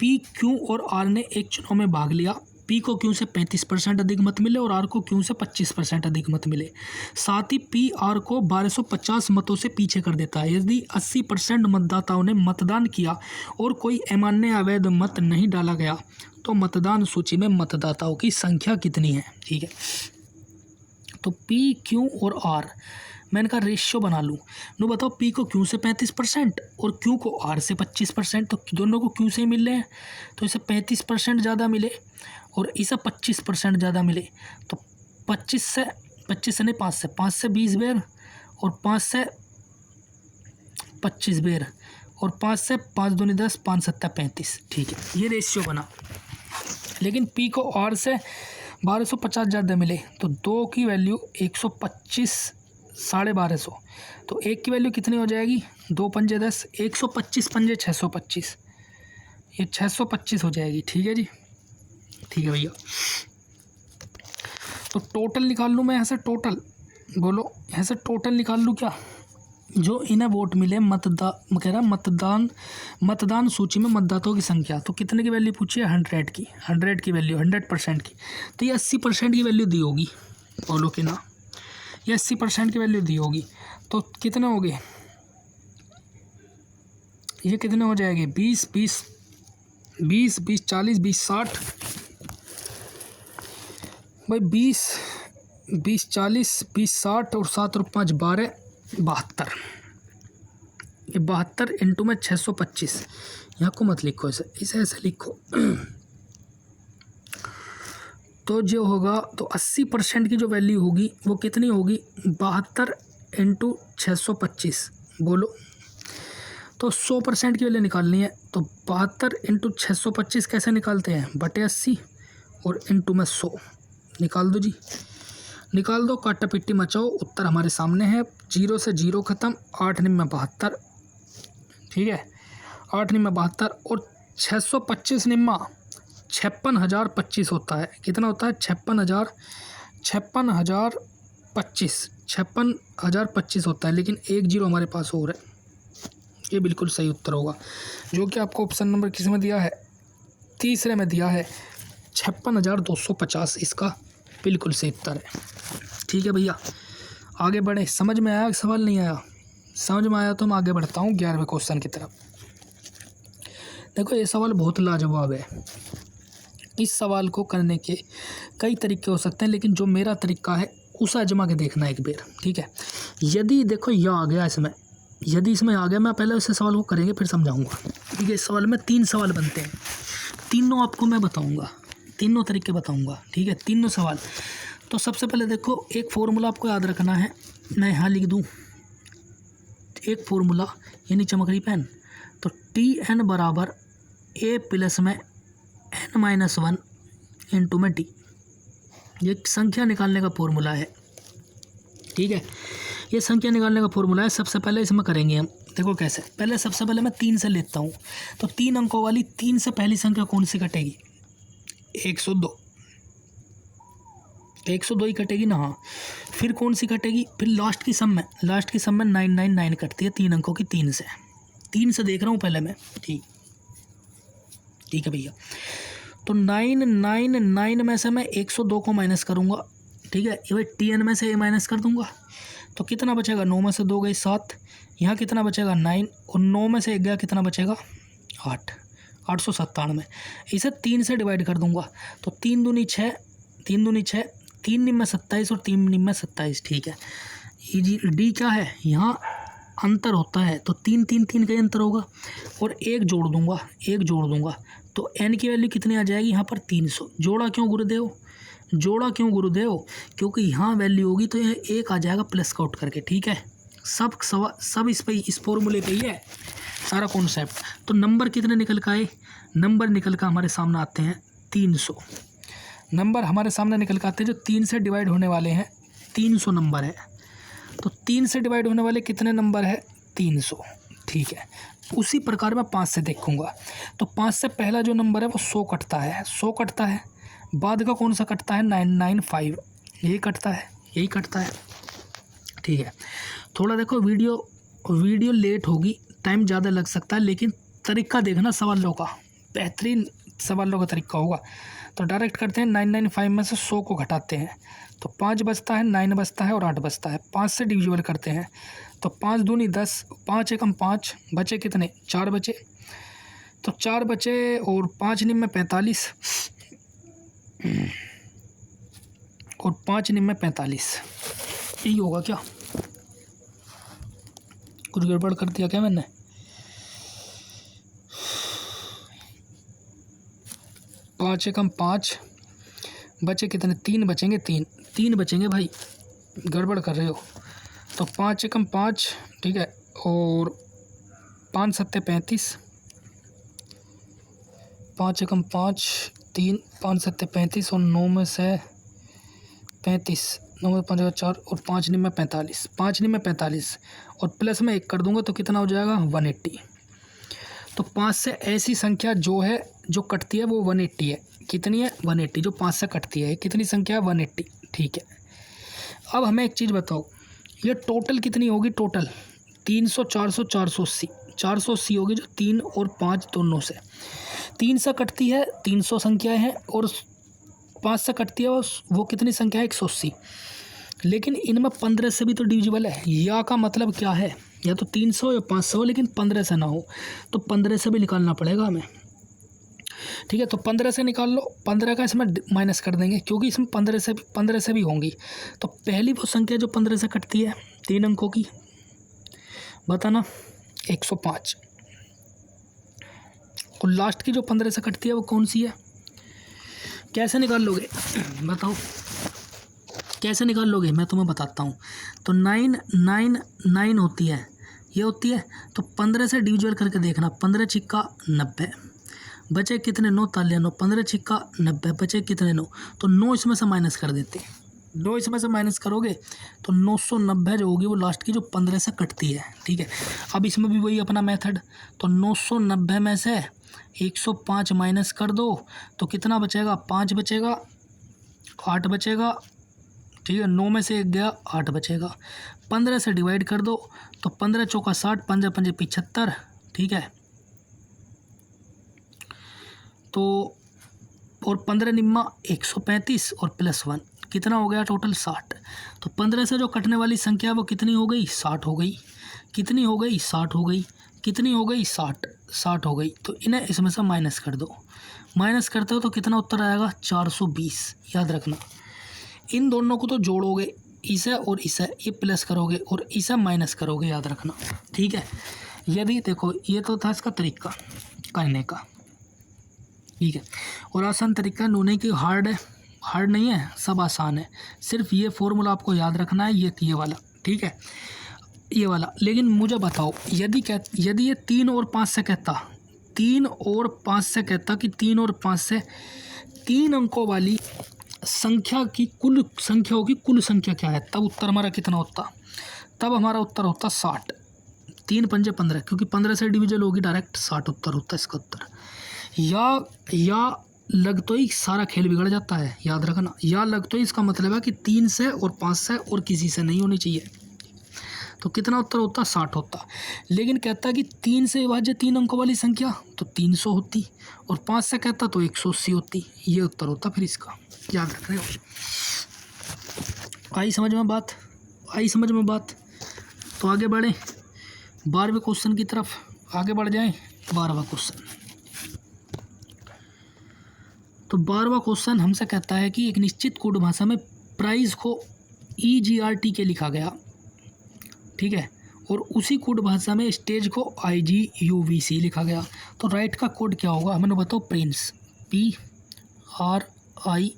पी, क्यू और आर ने एक चुनाव में भाग लिया। पी को क्यू से 35% अधिक मत मिले और आर को क्यू से 25% अधिक मत मिले। साथ ही पी आर को 1250 मतों से पीछे कर देता है। यदि 80% मतदाताओं ने मतदान किया और कोई अमान्य अवैध मत नहीं डाला गया तो मतदान सूची में मतदाताओं की संख्या कितनी है। ठीक है, तो पी क्यू और आर मैं इनका रेशियो बना लूँ। नो बताओ, पी को क्यू से 35% और क्यू को आर से 25%, तो दोनों को क्यू से ही मिल रहे हैं, तो इसे 35% ज़्यादा मिले और इसे 25% ज़्यादा मिले। तो 25 से नहीं, 5 से 20 बेर और 5 से 25 बेर और 5 से 5 दूनी 10, 5 सत्ता 35। ठीक है, ये रेशियो बना। लेकिन पी को आर से 1250 ज़्यादा मिले, तो 2 की वैल्यू 125 1250, तो 1 की वैल्यू कितनी हो जाएगी, 2 पंजे 10, 125 पंजे 625, ये 625 हो जाएगी। ठीक है जी, ठीक है भैया। तो टोटल निकाल लूँ मैं यहाँ से, टोटल बोलो, यहाँ से टोटल निकाल लूँ क्या, जो इन्हें वोट मिले मतदान सूची में मतदाताओं की संख्या। तो कितने की वैल्यू पूछी है, 100 की वैल्यू, 100% की। तो ये 80% की वैल्यू दी होगी, बोलो कि ना, ये 80% की वैल्यू दी होगी। तो कितने हो गए, ये कितने हो जाएंगे, 20 20 20 20 40 20 60 भाई, 20 20 40 20 60 और 7 और 5 12 72। ये 72 इंटू में 625, यहाँ को मत लिखो, इसे ऐसे लिखो। तो जो होगा, तो 80% की जो वैल्यू होगी वो कितनी होगी, 72 इंटू 625, बोलो। तो 100% की वैल्यू निकालनी है, तो 72 इंटू 625 कैसे निकालते हैं, बटे 80 और इंटू में 100। निकाल दो जी, निकाल दो, काटा पिट्टी मचाओ। उत्तर हमारे सामने है, 0 से 0 खत्म, 8 निम में 72। ठीक है, 8 निम में 72 और 625 निम्मा 56,025 होता है। कितना होता है, 56,025 होता है। लेकिन 1 0 हमारे पास और है, ये बिल्कुल सही उत्तर होगा, जो कि आपको ऑप्शन नंबर किस में दिया है, तीसरे में दिया है, 56,250 इसका बिल्कुल सही उत्तर है। ठीक है भैया, आगे बढ़े। समझ में आया, सवाल नहीं आया, समझ में आया तो मैं आगे बढ़ता हूँ 11वें क्वेश्चन की तरफ। देखो, ये सवाल बहुत लाजवाब है। इस सवाल को करने के कई तरीके हो सकते हैं, लेकिन जो मेरा तरीका है उसे आजमा के देखना एक बार। ठीक है, यदि देखो यह आ गया इसमें, यदि इसमें आ गया, मैं पहले उस सवाल को करेंगे फिर समझाऊंगा। ठीक है, इस सवाल में 3 सवाल बनते हैं, तीनों आपको मैं बताऊंगा, तीनों तरीके बताऊंगा। ठीक है, तीनों सवाल। तो सबसे पहले देखो, एक फॉर्मूला आपको याद रखना है, मैं यहाँ लिख दूँ एक फॉर्मूला, यानी चमक रही पेन। तो TN बराबर A प्लस में N-1 इंटू में T, ये संख्या निकालने का फॉर्मूला है। ठीक है, ये संख्या निकालने का फॉर्मूला है। सबसे पहले इसमें करेंगे हम, देखो कैसे। पहले सबसे पहले मैं 3 से लेता हूँ, तो 3 अंकों वाली 3 से पहली संख्या कौन सी कटेगी, 102, 102 ही कटेगी ना। हाँ, फिर कौन सी कटेगी, फिर लास्ट की सम में 999 कटती है 3 अंकों की, 3 से देख रहा हूँ पहले मैं। ठीक है भैया, तो 999 में से मैं 102 को माइनस करूँगा। ठीक है, ये भाई TN में से माइनस कर दूँगा, तो कितना बचेगा, 9 में से 2 गई 7, यहाँ कितना बचेगा 9, और 9 में से 1 गया, कितना बचेगा 8, 897। इसे 3 से डिवाइड कर दूँगा, तो 3 दूनी 6, 3 निम में 27 और 3 निम में 27। ठीक है, डी क्या है, यहाँ अंतर होता है, तो 3 3 3 का ही अंतर होगा, और 1 जोड़ दूंगा, तो n की वैल्यू कितनी आ जाएगी, यहाँ पर 300। जोड़ा क्यों गुरुदेव, क्योंकि यहाँ वैल्यू होगी तो यह 1 आ जाएगा प्लस का आउट करके। ठीक है, सब इस फॉर्मूले पे ही है सारा कॉन्सेप्ट। तो नंबर कितने निकल का आए, नंबर निकल कर हमारे सामने आते हैं 300। नंबर हमारे सामने निकल कर आते हैं जो 3 से डिवाइड होने वाले हैं, 300 नंबर है। तो 3 से डिवाइड होने वाले कितने नंबर है, 300। ठीक है, उसी प्रकार मैं 5 से देखूंगा, तो 5 से पहला जो नंबर है वो 100 कटता है, बाद का कौन सा कटता है, 995, यही कटता है। ठीक है, थोड़ा देखो, वीडियो लेट होगी, टाइम ज़्यादा लग सकता है, लेकिन तरीका देखना सवालों का, बेहतरीन सवालों का तरीका होगा। तो डायरेक्ट करते हैं, 995 में से 100 को घटाते हैं तो 5 बचता है, 9 बचता है और 8 बचता है। 5 से डिविजिबल करते हैं तो 5 दूनी 10, 5 एकम 5, बचे कितने, 4 बचे। तो 4 बचे और 5 निम में 45 और 5 निम में 45, यही होगा क्या? कुछ गड़बड़ कर दिया क्या मैंने? पाँच एकम 5, बचे कितने, 3 बचेंगे, 3 बचेंगे भाई, गड़बड़ कर रहे हो। तो 5 एकम 5, ठीक है, और 5 सत्ते 35, 5 एकम 5, 3, 5 सत्ते 35 और 9 में से 35, 9 में 5 4 और 5 निम में 45, 5 निम में 45 और प्लस में 1 कर दूंगा तो कितना हो जाएगा, 180। तो 5 से ऐसी संख्या जो कटती है वो 180 है। कितनी है, 180। जो 5 से कटती है कितनी संख्या है, 180। ठीक है, अब हमें एक चीज़ बताओ, ये टोटल कितनी होगी, टोटल 300, 400, 480, 480 होगी जो 3 और 5 दोनों से। 3 से कटती है 300 संख्याएँ हैं और 5 से कटती है वो कितनी संख्या है, 180। लेकिन इनमें 15 से भी तो डिविजिबल है। या का मतलब क्या है, या तो 300 या 500 लेकिन 15 से ना हो, तो 15 से भी निकालना पड़ेगा हमें। ठीक है, तो 15 से निकाल लो, 15 का इसमें माइनस कर देंगे क्योंकि इसमें 15 से भी होंगी। तो पहली वो संख्या जो 15 से कटती है 3 अंकों की, बताना, 105। और लास्ट की जो 15 से कटती है वो कौन सी है, कैसे निकाल लोगे बताओ, कैसे निकाल लोगे, मैं तुम्हें बताता हूँ। तो 999 होती है, ये होती है। तो 15 से डिविजिबल करके देखना, 15 छिक्का 90, बचे कितने, 9 तालियाँ 9, 15 छिक्का 90, बचे कितने, 9। तो 9 इसमें से माइनस कर देते हैं, 9 इसमें से माइनस करोगे तो 990 जो होगी वो लास्ट की जो 15 से कटती है। ठीक है, अब इसमें भी वही अपना मेथड। तो 990 में से 105 माइनस कर दो तो कितना बचेगा, 5 बचेगा, 8 बचेगा। ठीक है, 9 में से 1 गया, 8 बचेगा। 15 से डिवाइड कर दो तो 15 चौका 60, 5 पंजे 75। ठीक है, तो और 15 निम्मा 135 और प्लस 1 कितना हो गया, टोटल 60। तो 15 से जो कटने वाली संख्या वो कितनी हो गई, 60 हो गई। कितनी हो गई, 60 हो गई। कितनी हो गई, 60 हो गई। तो इन्हें इसमें से माइनस कर दो, माइनस करते हो तो कितना उत्तर आएगा, 420। याद रखना, इन दोनों को तो जोड़ोगे, इसे और इसे, ये प्लस करोगे और इसे माइनस करोगे, याद रखना। ठीक है, यदि देखो ये तो था इसका तरीका करने का। ठीक है, और आसान तरीका नूने की हार्ड है, हार्ड नहीं है, सब आसान है। सिर्फ ये फॉर्मूला आपको याद रखना है, ये वाला। ठीक है, ये वाला। लेकिन मुझे बताओ, यदि ये 3 और 5 से कहता, 3 और 5 से कहता कि 3 और 5 से 3 अंकों वाली संख्या की कुल संख्या होगी, कुल संख्या क्या है, तब उत्तर हमारा कितना होता, तब हमारा उत्तर होता 60। 3 पंजे 15, क्योंकि 15 से डिविजन होगी डायरेक्ट, 60 उत्तर होता है इसका उत्तर। या लग तो ही सारा खेल बिगड़ जाता है, याद रखना। या लग तो ही इसका मतलब है कि 3 से और 5 से और किसी से नहीं होनी चाहिए, तो कितना उत्तर होता, 60 होता। लेकिन कहता कि 3 से विभाज्य 3 अंकों वाली संख्या तो 300 होती, और 5 से कहता तो 180 होती, ये उत्तर होता फिर इसका। याद रख रहे हो, आई समझ में बात, आई समझ में बात। तो आगे बढ़ें 12वें क्वेश्चन की तरफ, आगे बढ़ जाएं। 12वां क्वेश्चन, तो 12वां क्वेश्चन हमसे कहता है कि एक निश्चित कोड भाषा में प्राइस को EGRT के लिखा गया, ठीक है, और उसी कोड भाषा में स्टेज को IGUVC लिखा गया। तो राइट का कोड क्या होगा, हमें बताओ। प्रिंस, PRI,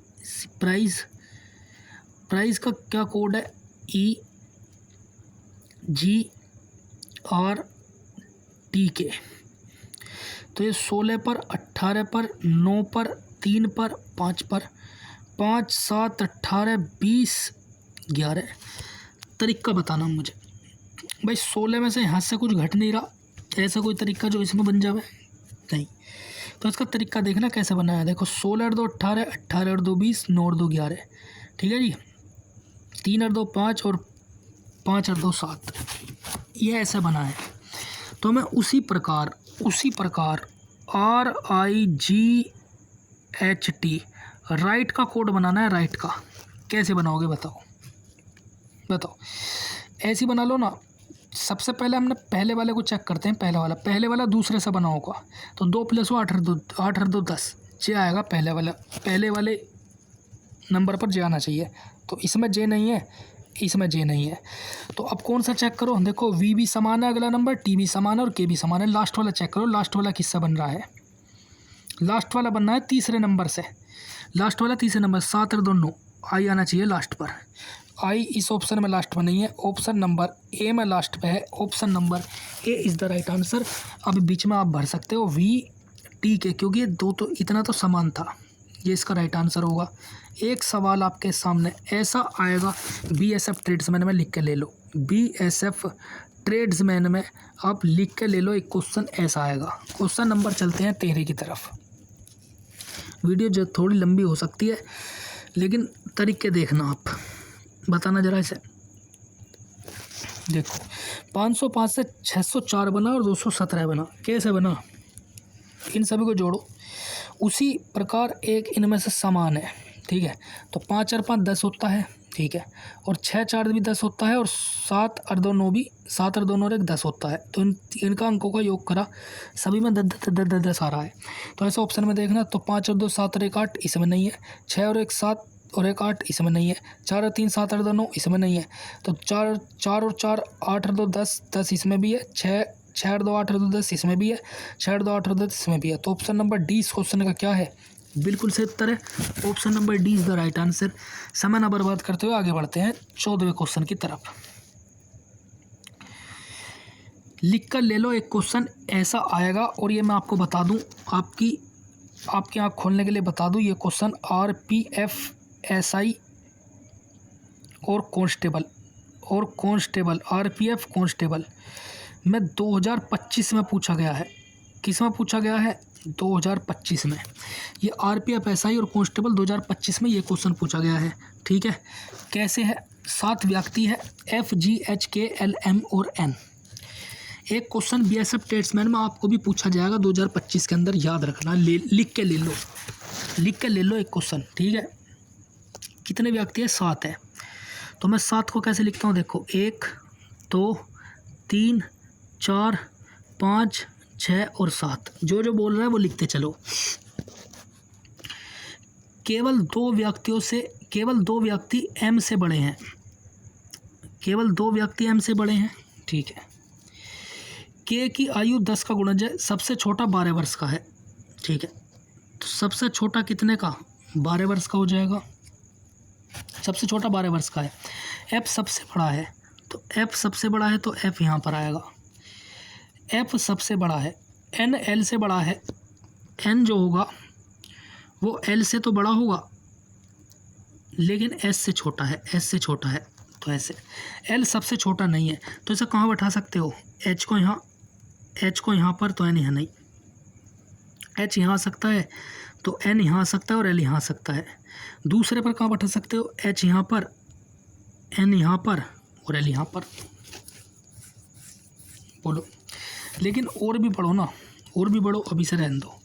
प्राइस, प्राइस का क्या कोड है, EGRT के। तो ये 16 पर, 18 पर, 9 पर, 3 पर, 5 पर, 5, 7, 18, 20, 11। तरीका बताना मुझे भाई। 16 में से यहाँ से कुछ घट नहीं रहा, ऐसा कोई तरीका जो इसमें बन जाए नहीं। तो इसका तरीका देखना कैसे बनाया। देखो 16 और 2 18, 18 और 2 20, 9 और 2 11। ठीक है जी, 3 और 2 5 और 5 और 2 7, ये ऐसा बना है। तो मैं उसी प्रकार RIGUVC HT। राइट का कोड बनाना है, राइट का। कैसे बनाओगे बताओ बताओ। ऐसे बना लो ना। सबसे पहले हमने पहले वाले को चेक करते हैं। पहले वाला दूसरे से बना होगा तो 2 + 8 8 2 10 जे आएगा। पहले वाले नंबर पर जे आना चाहिए। तो इसमें जे नहीं है, इसमें जे नहीं है। तो अब कौन सा चेक करो, देखो वी भी समान है, अगला नंबर टी भी समान है और के भी समान है। लास्ट वाला चेक करो, लास्ट वाला किससे बन रहा है। लास्ट वाला बनना है तीसरे नंबर से। लास्ट वाला तीसरे नंबर 7 और 2 9 आई आना चाहिए लास्ट पर। आई इस ऑप्शन में लास्ट में नहीं है, ऑप्शन नंबर ए में लास्ट पे है। Option number A is the right answer. अब बीच में आप भर सकते हो वी टी के, क्योंकि ये दो तो इतना तो समान था। ये इसका राइट आंसर होगा। एक सवाल आपके सामने ऐसा आएगा, BSF ट्रेड्समैन में लिख के ले लो। BSF ट्रेड्समैन में आप लिख के ले लो, एक क्वेश्चन ऐसा आएगा। क्वेश्चन नंबर चलते हैं 13 की तरफ। वीडियो जो थोड़ी लंबी हो सकती है, लेकिन तरीके देखना आप, बताना जरा इसे। देखो 505 से 604 बना और 217 बना। कैसे बना, इन सभी को जोड़ो। उसी प्रकार एक इनमें से समान है, ठीक है। तो 5 और 5 10 होता है, ठीक है। और 6 4 भी 10 होता है और 7 और 2 9 भी 7 और 2 9 एक 10 होता है। तो इनका अंकों का योग करा, सभी में 10 आ रहा है। तो ऐसे ऑप्शन में देखना, तो 5 और 2 7 और 1 8 इसमें नहीं है। 6 और 1 7 और 1 8 इसमें नहीं है। 4 और 3 7 और 2 9 इसमें नहीं है। तो 4 और 4 8 और 2 10 10 इसमें भी है। 6 और 2 8 और 2 10 इसमें भी है। 6 और 2 8 और 2 10 इसमें भी है। तो ऑप्शन नंबर डी इस क्वेश्चन का क्या है, बिल्कुल सही उत्तर है। Option number D is the right answer. समय न बर्बाद करते हुए आगे बढ़ते हैं 14वें क्वेश्चन की तरफ। लिख कर ले लो, एक क्वेश्चन ऐसा आएगा और ये मैं आपको बता दूं, आपकी आँख खोलने के लिए बता दूं। ये क्वेश्चन RPF SI और कांस्टेबल RPF कांस्टेबल में 2025 में पूछा गया है। किस में पूछा गया है, 2025 में। ये RPF SI और कांस्टेबल 2025 में ये क्वेश्चन पूछा गया है, ठीक है। कैसे है, 7 व्यक्ति है, FG HK LM और N। एक क्वेश्चन BSF ट्रेड्समैन में आपको भी पूछा जाएगा 2025 के अंदर, याद रखना। लिख के ले लो एक क्वेश्चन, ठीक है। कितने व्यक्ति है, 7 है। तो मैं 7 को कैसे लिखता हूँ, देखो 1 2 3 4 5 6 और 7। जो बोल रहा है वो लिखते चलो। केवल दो व्यक्ति M से बड़े हैं। केवल 2 व्यक्ति M से बड़े हैं, ठीक है। K की आयु 10 का गुणज है, सबसे छोटा 12 वर्ष का है, ठीक है। तो सबसे छोटा कितने का, 12 वर्ष का हो जाएगा। सबसे छोटा 12 वर्ष का है। F सबसे बड़ा है, तो F सबसे बड़ा है तो F यहाँ पर आएगा। F सबसे बड़ा है। N L से बड़ा है। N जो होगा वो L से तो बड़ा होगा, लेकिन S से छोटा है। तो ऐसे L सबसे छोटा नहीं है, तो इसे कहाँ बैठा सकते हो, H को यहाँ पर, तो N यहाँ नहीं। H यहाँ आ सकता है तो N यहाँ आ सकता है और L यहाँ आ सकता है। दूसरे पर कहाँ बैठा सकते हो, H यहाँ पर, N यहाँ पर और L यहाँ पर। बोलो, लेकिन और भी पढ़ो ना, और भी पढ़ो, अभी से रहने दो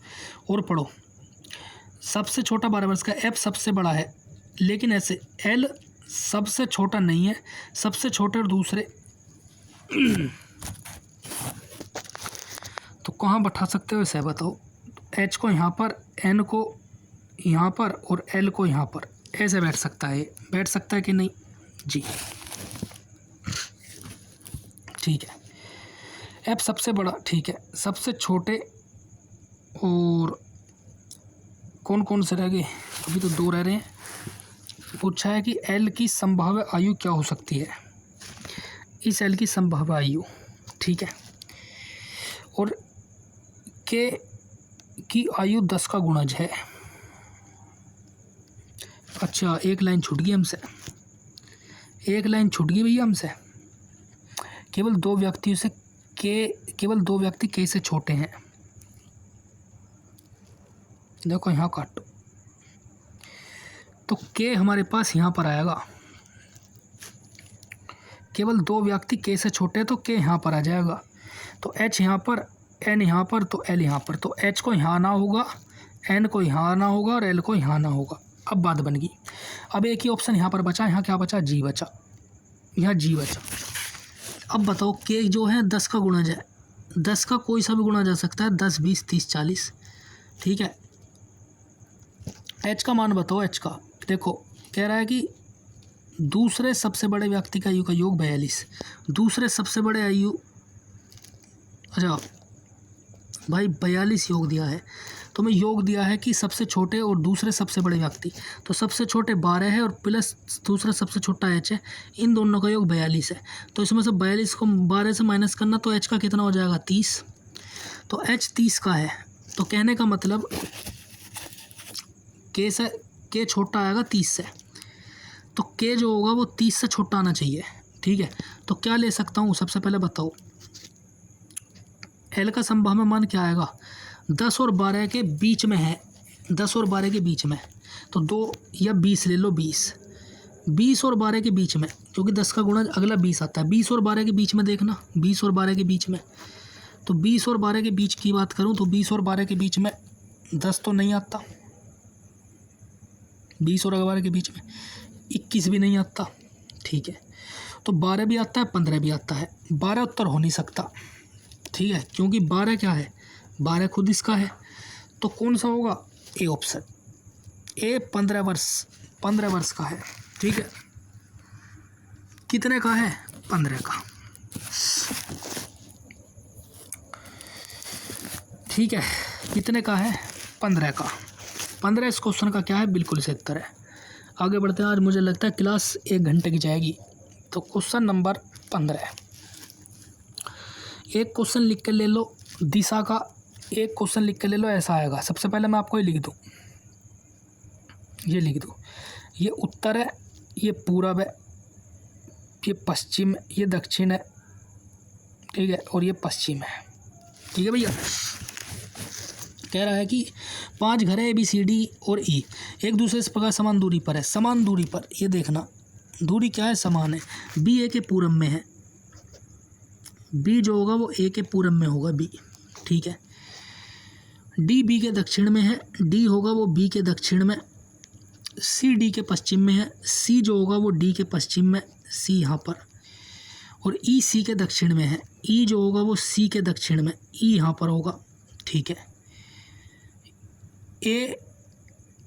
और पढ़ो। सबसे छोटा 12 वर्ष का, F सबसे बड़ा है, लेकिन ऐसे L सबसे छोटा नहीं है, सबसे छोटे और दूसरे। तो कहाँ बैठा सकते हो इसे बताओ। H को यहाँ पर, N को यहाँ पर और L को यहाँ पर, ऐसे बैठ सकता है कि नहीं जी, ठीक है। F सबसे बड़ा, ठीक है। सबसे छोटे और कौन से रह गए, अभी तो 2 रह रहे हैं। पूछा है कि L की संभाव्य आयु क्या हो सकती है। इस L की संभाव्य आयु, ठीक है। और K की आयु 10 का गुणज है। अच्छा, एक लाइन छूट गई भैया हमसे। केवल 2 व्यक्तियों से केवल 2 व्यक्ति K से छोटे हैं। देखो यहाँ काटो, तो K हमारे पास यहाँ पर आएगा। केवल 2 व्यक्ति K से छोटे हैं तो K यहाँ पर आ जाएगा। तो H यहाँ पर, N यहाँ पर, तो L यहाँ पर। तो H को यहाँ आना होगा, एन को यहाँ आना होगा और एल को यहाँ आना होगा। अब बात बन गई। अब एक ही ऑप्शन यहाँ पर बचा, यहाँ क्या बचा, जी बचा, यहाँ जी बचा। अब बताओ के जो है 10 का गुणज है, 10 का कोई सा भी गुणा जा सकता है, 10 20 30 40, ठीक है। एच का मान बताओ, एच का देखो कह रहा है कि दूसरे सबसे बड़े व्यक्ति का आयु का योग 42, दूसरे सबसे बड़े आयु, अच्छा भाई 42 योग दिया है, तो मैं योग दिया है कि सबसे छोटे और दूसरे सबसे बड़े व्यक्ति, तो सबसे छोटे 12 है और प्लस दूसरा सबसे छोटा एच है, इन दोनों का योग 42 है। तो इसमें से 42 को 12 से माइनस करना, तो एच का कितना हो जाएगा 30, तो एच 30 का है। तो कहने का मतलब के से के छोटा आएगा 30 से, तो के जो होगा वो 30 से छोटा आना चाहिए, ठीक है। तो क्या ले सकता हूँ, सबसे पहले बताओ एल का संभाव्य मान क्या आएगा, 10 और 12 के बीच में है, 10 और 12 के बीच में, तो 2 या 20 ले लो, 20 और 12 के बीच में, क्योंकि 10 का गुणा अगला 20 आता है, 20 और 12 के बीच में देखना, 20 और 12 के बीच में, तो 20 और 12 के बीच की बात करूं तो 20 और 12 के बीच में 10 तो नहीं आता, 20 और 12 के बीच में 21 भी नहीं आता, ठीक है। तो 12 भी आता है, 15 भी आता है, 12 उत्तर हो नहीं सकता, ठीक है, क्योंकि 12 क्या है, 12 खुद इसका है। तो कौन सा होगा, ए ऑप्शन, ए 15 वर्ष का है, ठीक है। कितने का है, 15 का, ठीक है। कितने का है, 15 का, 15 इस क्वेश्चन का क्या है, बिल्कुल सही उत्तर है। आगे बढ़ते हैं, आज मुझे लगता है क्लास 1 घंटे की जाएगी। तो क्वेश्चन नंबर 15, एक क्वेश्चन लिख कर ले लो दिशा का, एक क्वेश्चन लिख कर ले लो, ऐसा आएगा। सबसे पहले मैं आपको ये लिख दूँ, ये लिख दूँ, ये उत्तर है, ये पूरब है, ये पश्चिम, ये दक्षिण है, ठीक है, और ये पश्चिम है, ठीक है भैया। कह रहा है कि 5 घर है ABCD और E एक दूसरे से प्रकार समान दूरी पर है, समान दूरी पर, ये देखना दूरी क्या है, समान है। B A के पूरब में है, B जो होगा वो A के पूरब में होगा, B, ठीक है। D B के दक्षिण में है, D होगा वो B के दक्षिण में, C D के पश्चिम में है, C जो होगा वो D के पश्चिम में, C यहाँ पर, और E C के दक्षिण में है, E जो होगा वो C के दक्षिण में, E यहाँ पर होगा, ठीक है। ए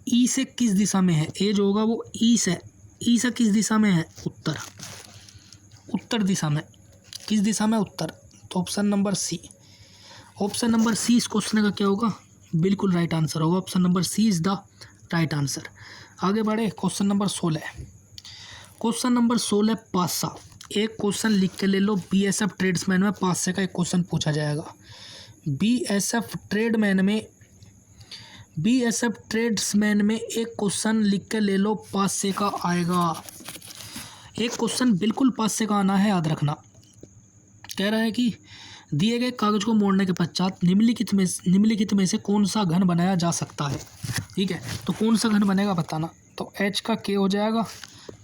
ई से किस दिशा में है, ए जो होगा वो ई से किस दिशा में है, उत्तर, उत्तर दिशा में, किस दिशा में, उत्तर। तो option number C, option number C इस क्वेश्चन का क्या होगा, बिल्कुल राइट आंसर होगा, option number C is the right answer. आगे बढ़े, क्वेश्चन नंबर 16, क्वेश्चन नंबर 16 पासा, एक क्वेश्चन लिख के ले लो, BSF ट्रेड्समैन में पासे का एक क्वेश्चन पूछा जाएगा। BSF ट्रेड्समैन में एक क्वेश्चन लिख के ले लो, पासे का आएगा, एक क्वेश्चन बिल्कुल पासे का आना है, याद रखना। कह रहा है कि दिए गए कागज को मोड़ने के पश्चात निम्नलिखित में से कौन सा घन बनाया जा सकता है, ठीक है। तो कौन सा घन बनेगा बताना। तो H का K हो जाएगा,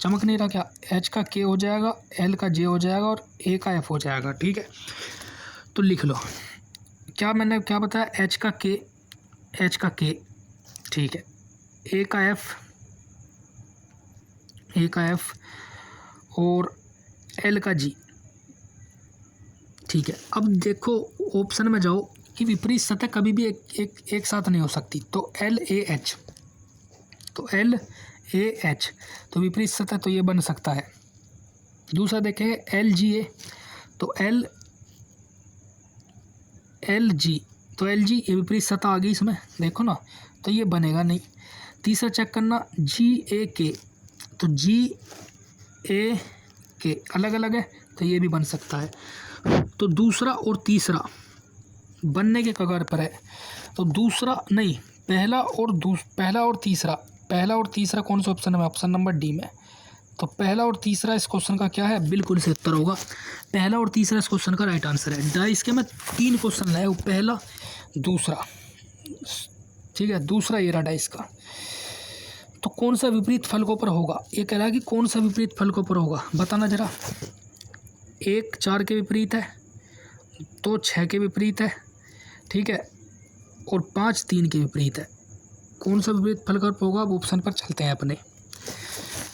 चमक नहीं रहा क्या, H का K हो जाएगा, L का J हो जाएगा और A का F हो जाएगा, ठीक है। तो लिख लो, क्या मैंने क्या बताया, H का K, ठीक है, A का F और L का G, ठीक है। अब देखो ऑप्शन में जाओ कि विपरीत सतह कभी भी एक साथ नहीं हो सकती, तो LAH, तो LAH, तो विपरीत सतह तो ये बन सकता है। दूसरा देखेंगे LGA, तो LG, तो LG ये विपरीत सतह आ गई इसमें, देखो ना, तो ये बनेगा नहीं। तीसरा चेक करना GAK, तो GAK अलग अलग है, तो ये भी बन सकता है। तो दूसरा और तीसरा बनने के कगार पर है, तो दूसरा नहीं, पहला और तीसरा कौन सा ऑप्शन है, ऑप्शन नंबर डी में। तो पहला और तीसरा इस क्वेश्चन का क्या है, बिल्कुल सही उत्तर होगा, पहला और तीसरा इस क्वेश्चन का राइट आंसर है। डाइस के में 3 क्वेश्चन लाए, वो पहला दूसरा, ठीक है, दूसरा ये रहा डाइस का। तो कौन सा विपरीत फलकों पर होगा, ये कह रहा है कि कौन सा विपरीत फलकों पर होगा, बताना जरा। 1 4 के विपरीत है, 2 6 के विपरीत है, ठीक है, और 5 3 के विपरीत है। कौन सा विपरीत फल का रूप होगा, अब ऑप्शन पर चलते हैं अपने।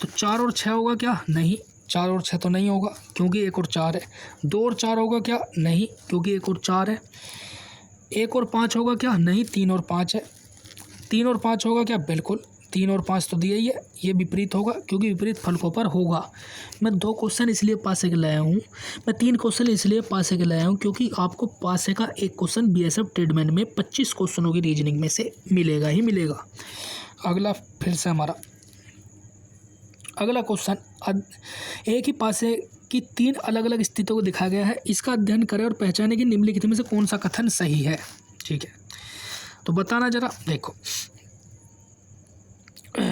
तो 4 और 6 होगा क्या, नहीं 4 और 6 तो नहीं होगा क्योंकि 1 और 4 है। 2 और 4 होगा क्या, नहीं क्योंकि 1 और 4 है। 1 और 5 होगा क्या, नहीं 3 और 5 है। 3 और 5 होगा क्या, बिल्कुल 3 और 5 तो दिया ही है, ये विपरीत होगा क्योंकि विपरीत फलकों पर होगा। मैं 2 क्वेश्चन इसलिए पास के लाया हूँ, मैं 3 क्वेश्चन इसलिए पास के लाया हूँ क्योंकि आपको पास का एक क्वेश्चन बीएसएफ ट्रेडमैन में 25 क्वेश्चनों की रीजनिंग में से मिलेगा ही मिलेगा। अगला फिर से हमारा अगला क्वेश्चन, एक ही पासे की 3 अलग अलग स्थितियों को दिखाया गया है, इसका अध्ययन करें और पहचाने कि निम्नलिखित में से कौन सा कथन सही है। ठीक है, तो बताना जरा। देखो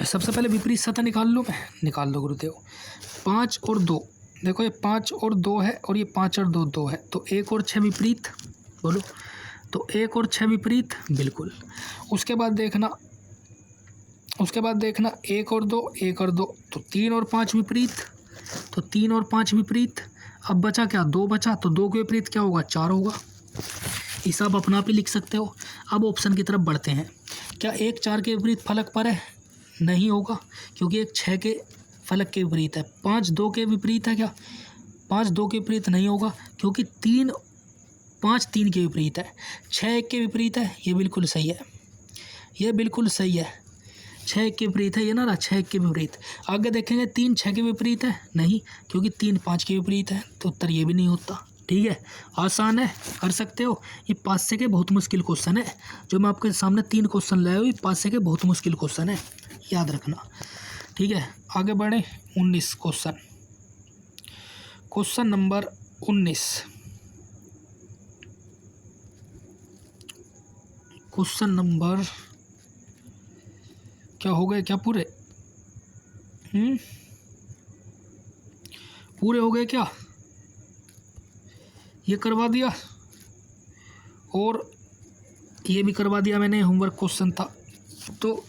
सबसे पहले विपरीत सतह निकाल लो, मैं निकाल दो गुरुदेव। 5 और 2, देखो ये 5 और 2 है और ये 5 और 2 2 है, तो 1 और 6 विपरीत, बोलो तो 1 और 6 विपरीत, बिल्कुल। उसके बाद देखना 1 और 2 1 और 2, तो 3 और 5 विपरीत, तो 3 और 5 विपरीत। अब बचा क्या, 2 बचा, तो 2 के विपरीत क्या होगा, 4 होगा। इसे आप अपना भी लिख सकते हो। अब ऑप्शन की तरफ बढ़ते हैं। क्या 1 4 के विपरीत फलक पर है, नहीं होगा क्योंकि 1 6 के फलक के विपरीत है। 5 2 के विपरीत है क्या, 5 2 के विपरीत नहीं होगा क्योंकि 5 3 के विपरीत है। 6 1 के विपरीत है, ये बिल्कुल सही है, ये बिल्कुल सही है। 6 1 के विपरीत है ये ना, 6 1 के विपरीत। आगे देखेंगे 3 6 के विपरीत है, नहीं क्योंकि 3 5 के विपरीत है, तो उत्तर ये भी नहीं होता। ठीक है, आसान है, कर सकते हो। ये 5 से के बहुत मुश्किल क्वेश्चन है, जो मैं आपके सामने 3 क्वेश्चन लाया हूँ, ये 5 से के बहुत मुश्किल क्वेश्चन है, याद रखना। ठीक है, आगे बढ़े। 19 क्वेश्चन नंबर 19, क्वेश्चन नंबर क्या हो गए, क्या पूरे पूरे हो गए क्या, ये करवा दिया और ये भी करवा दिया मैंने, होमवर्क क्वेश्चन था। तो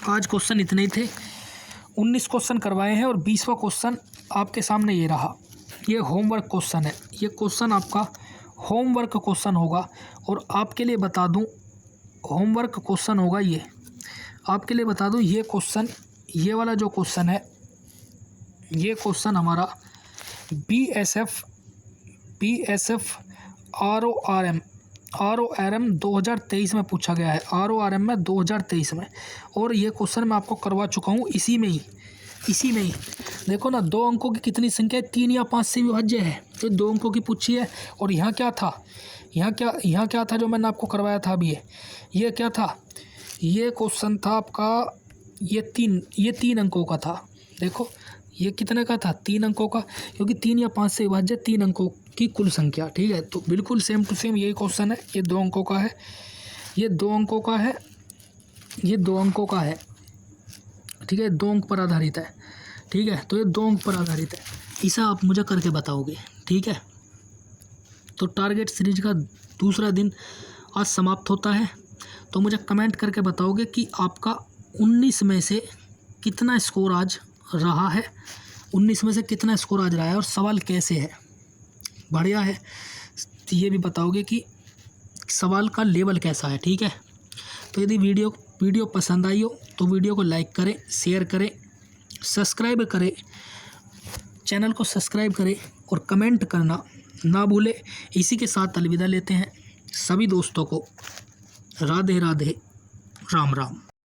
आज क्वेश्चन इतने ही थे, 19 क्वेश्चन करवाए हैं और 20वां क्वेश्चन आपके सामने ये रहा। ये होमवर्क क्वेश्चन है, ये क्वेश्चन आपका होमवर्क क्वेश्चन होगा। और आपके लिए बता दूं, होमवर्क क्वेश्चन होगा ये, आपके लिए बता दूं, ये क्वेश्चन, ये वाला जो क्वेश्चन है, ये क्वेश्चन हमारा बीएसएफ RORM 2023 में पूछा गया है, RORM में 2023 में। और ये क्वेश्चन मैं आपको करवा चुका हूँ इसी में ही। देखो ना, 2 अंकों की कितनी संख्या है, 3 या 5 से विभाज्य है, तो 2 अंकों की पूछी है। और यहाँ क्या था, यहाँ क्या था जो मैंने आपको करवाया था अभी, ये क्या था, ये क्वेश्चन था आपका, ये 3 अंकों का था। देखो ये कितने का था, 3 अंकों का, क्योंकि 3 या 5 से विभाज्य 3 अंकों की कुल संख्या। ठीक है, तो बिल्कुल सेम टू सेम यही क्वेश्चन है। ये 2 अंकों का है, ये 2 अंकों का है, ये 2 अंकों का है। ठीक है, 2 अंक पर आधारित है। ठीक है, तो ये 2 अंक पर आधारित है, इसे आप मुझे करके बताओगे। ठीक है, तो टारगेट सीरीज का दूसरा दिन आज समाप्त होता है। तो मुझे कमेंट करके बताओगे कि आपका 19 में से कितना स्कोर आज रहा है, 19 में से कितना स्कोर आज रहा है और सवाल कैसे है, बढ़िया है। ये भी बताओगे कि सवाल का लेवल कैसा है। ठीक है, तो यदि वीडियो पसंद आई हो तो वीडियो को लाइक करें, शेयर करें, सब्सक्राइब करें, चैनल को सब्सक्राइब करें और कमेंट करना ना भूले। इसी के साथ अलविदा लेते हैं सभी दोस्तों को। राधे राधे, राम राम।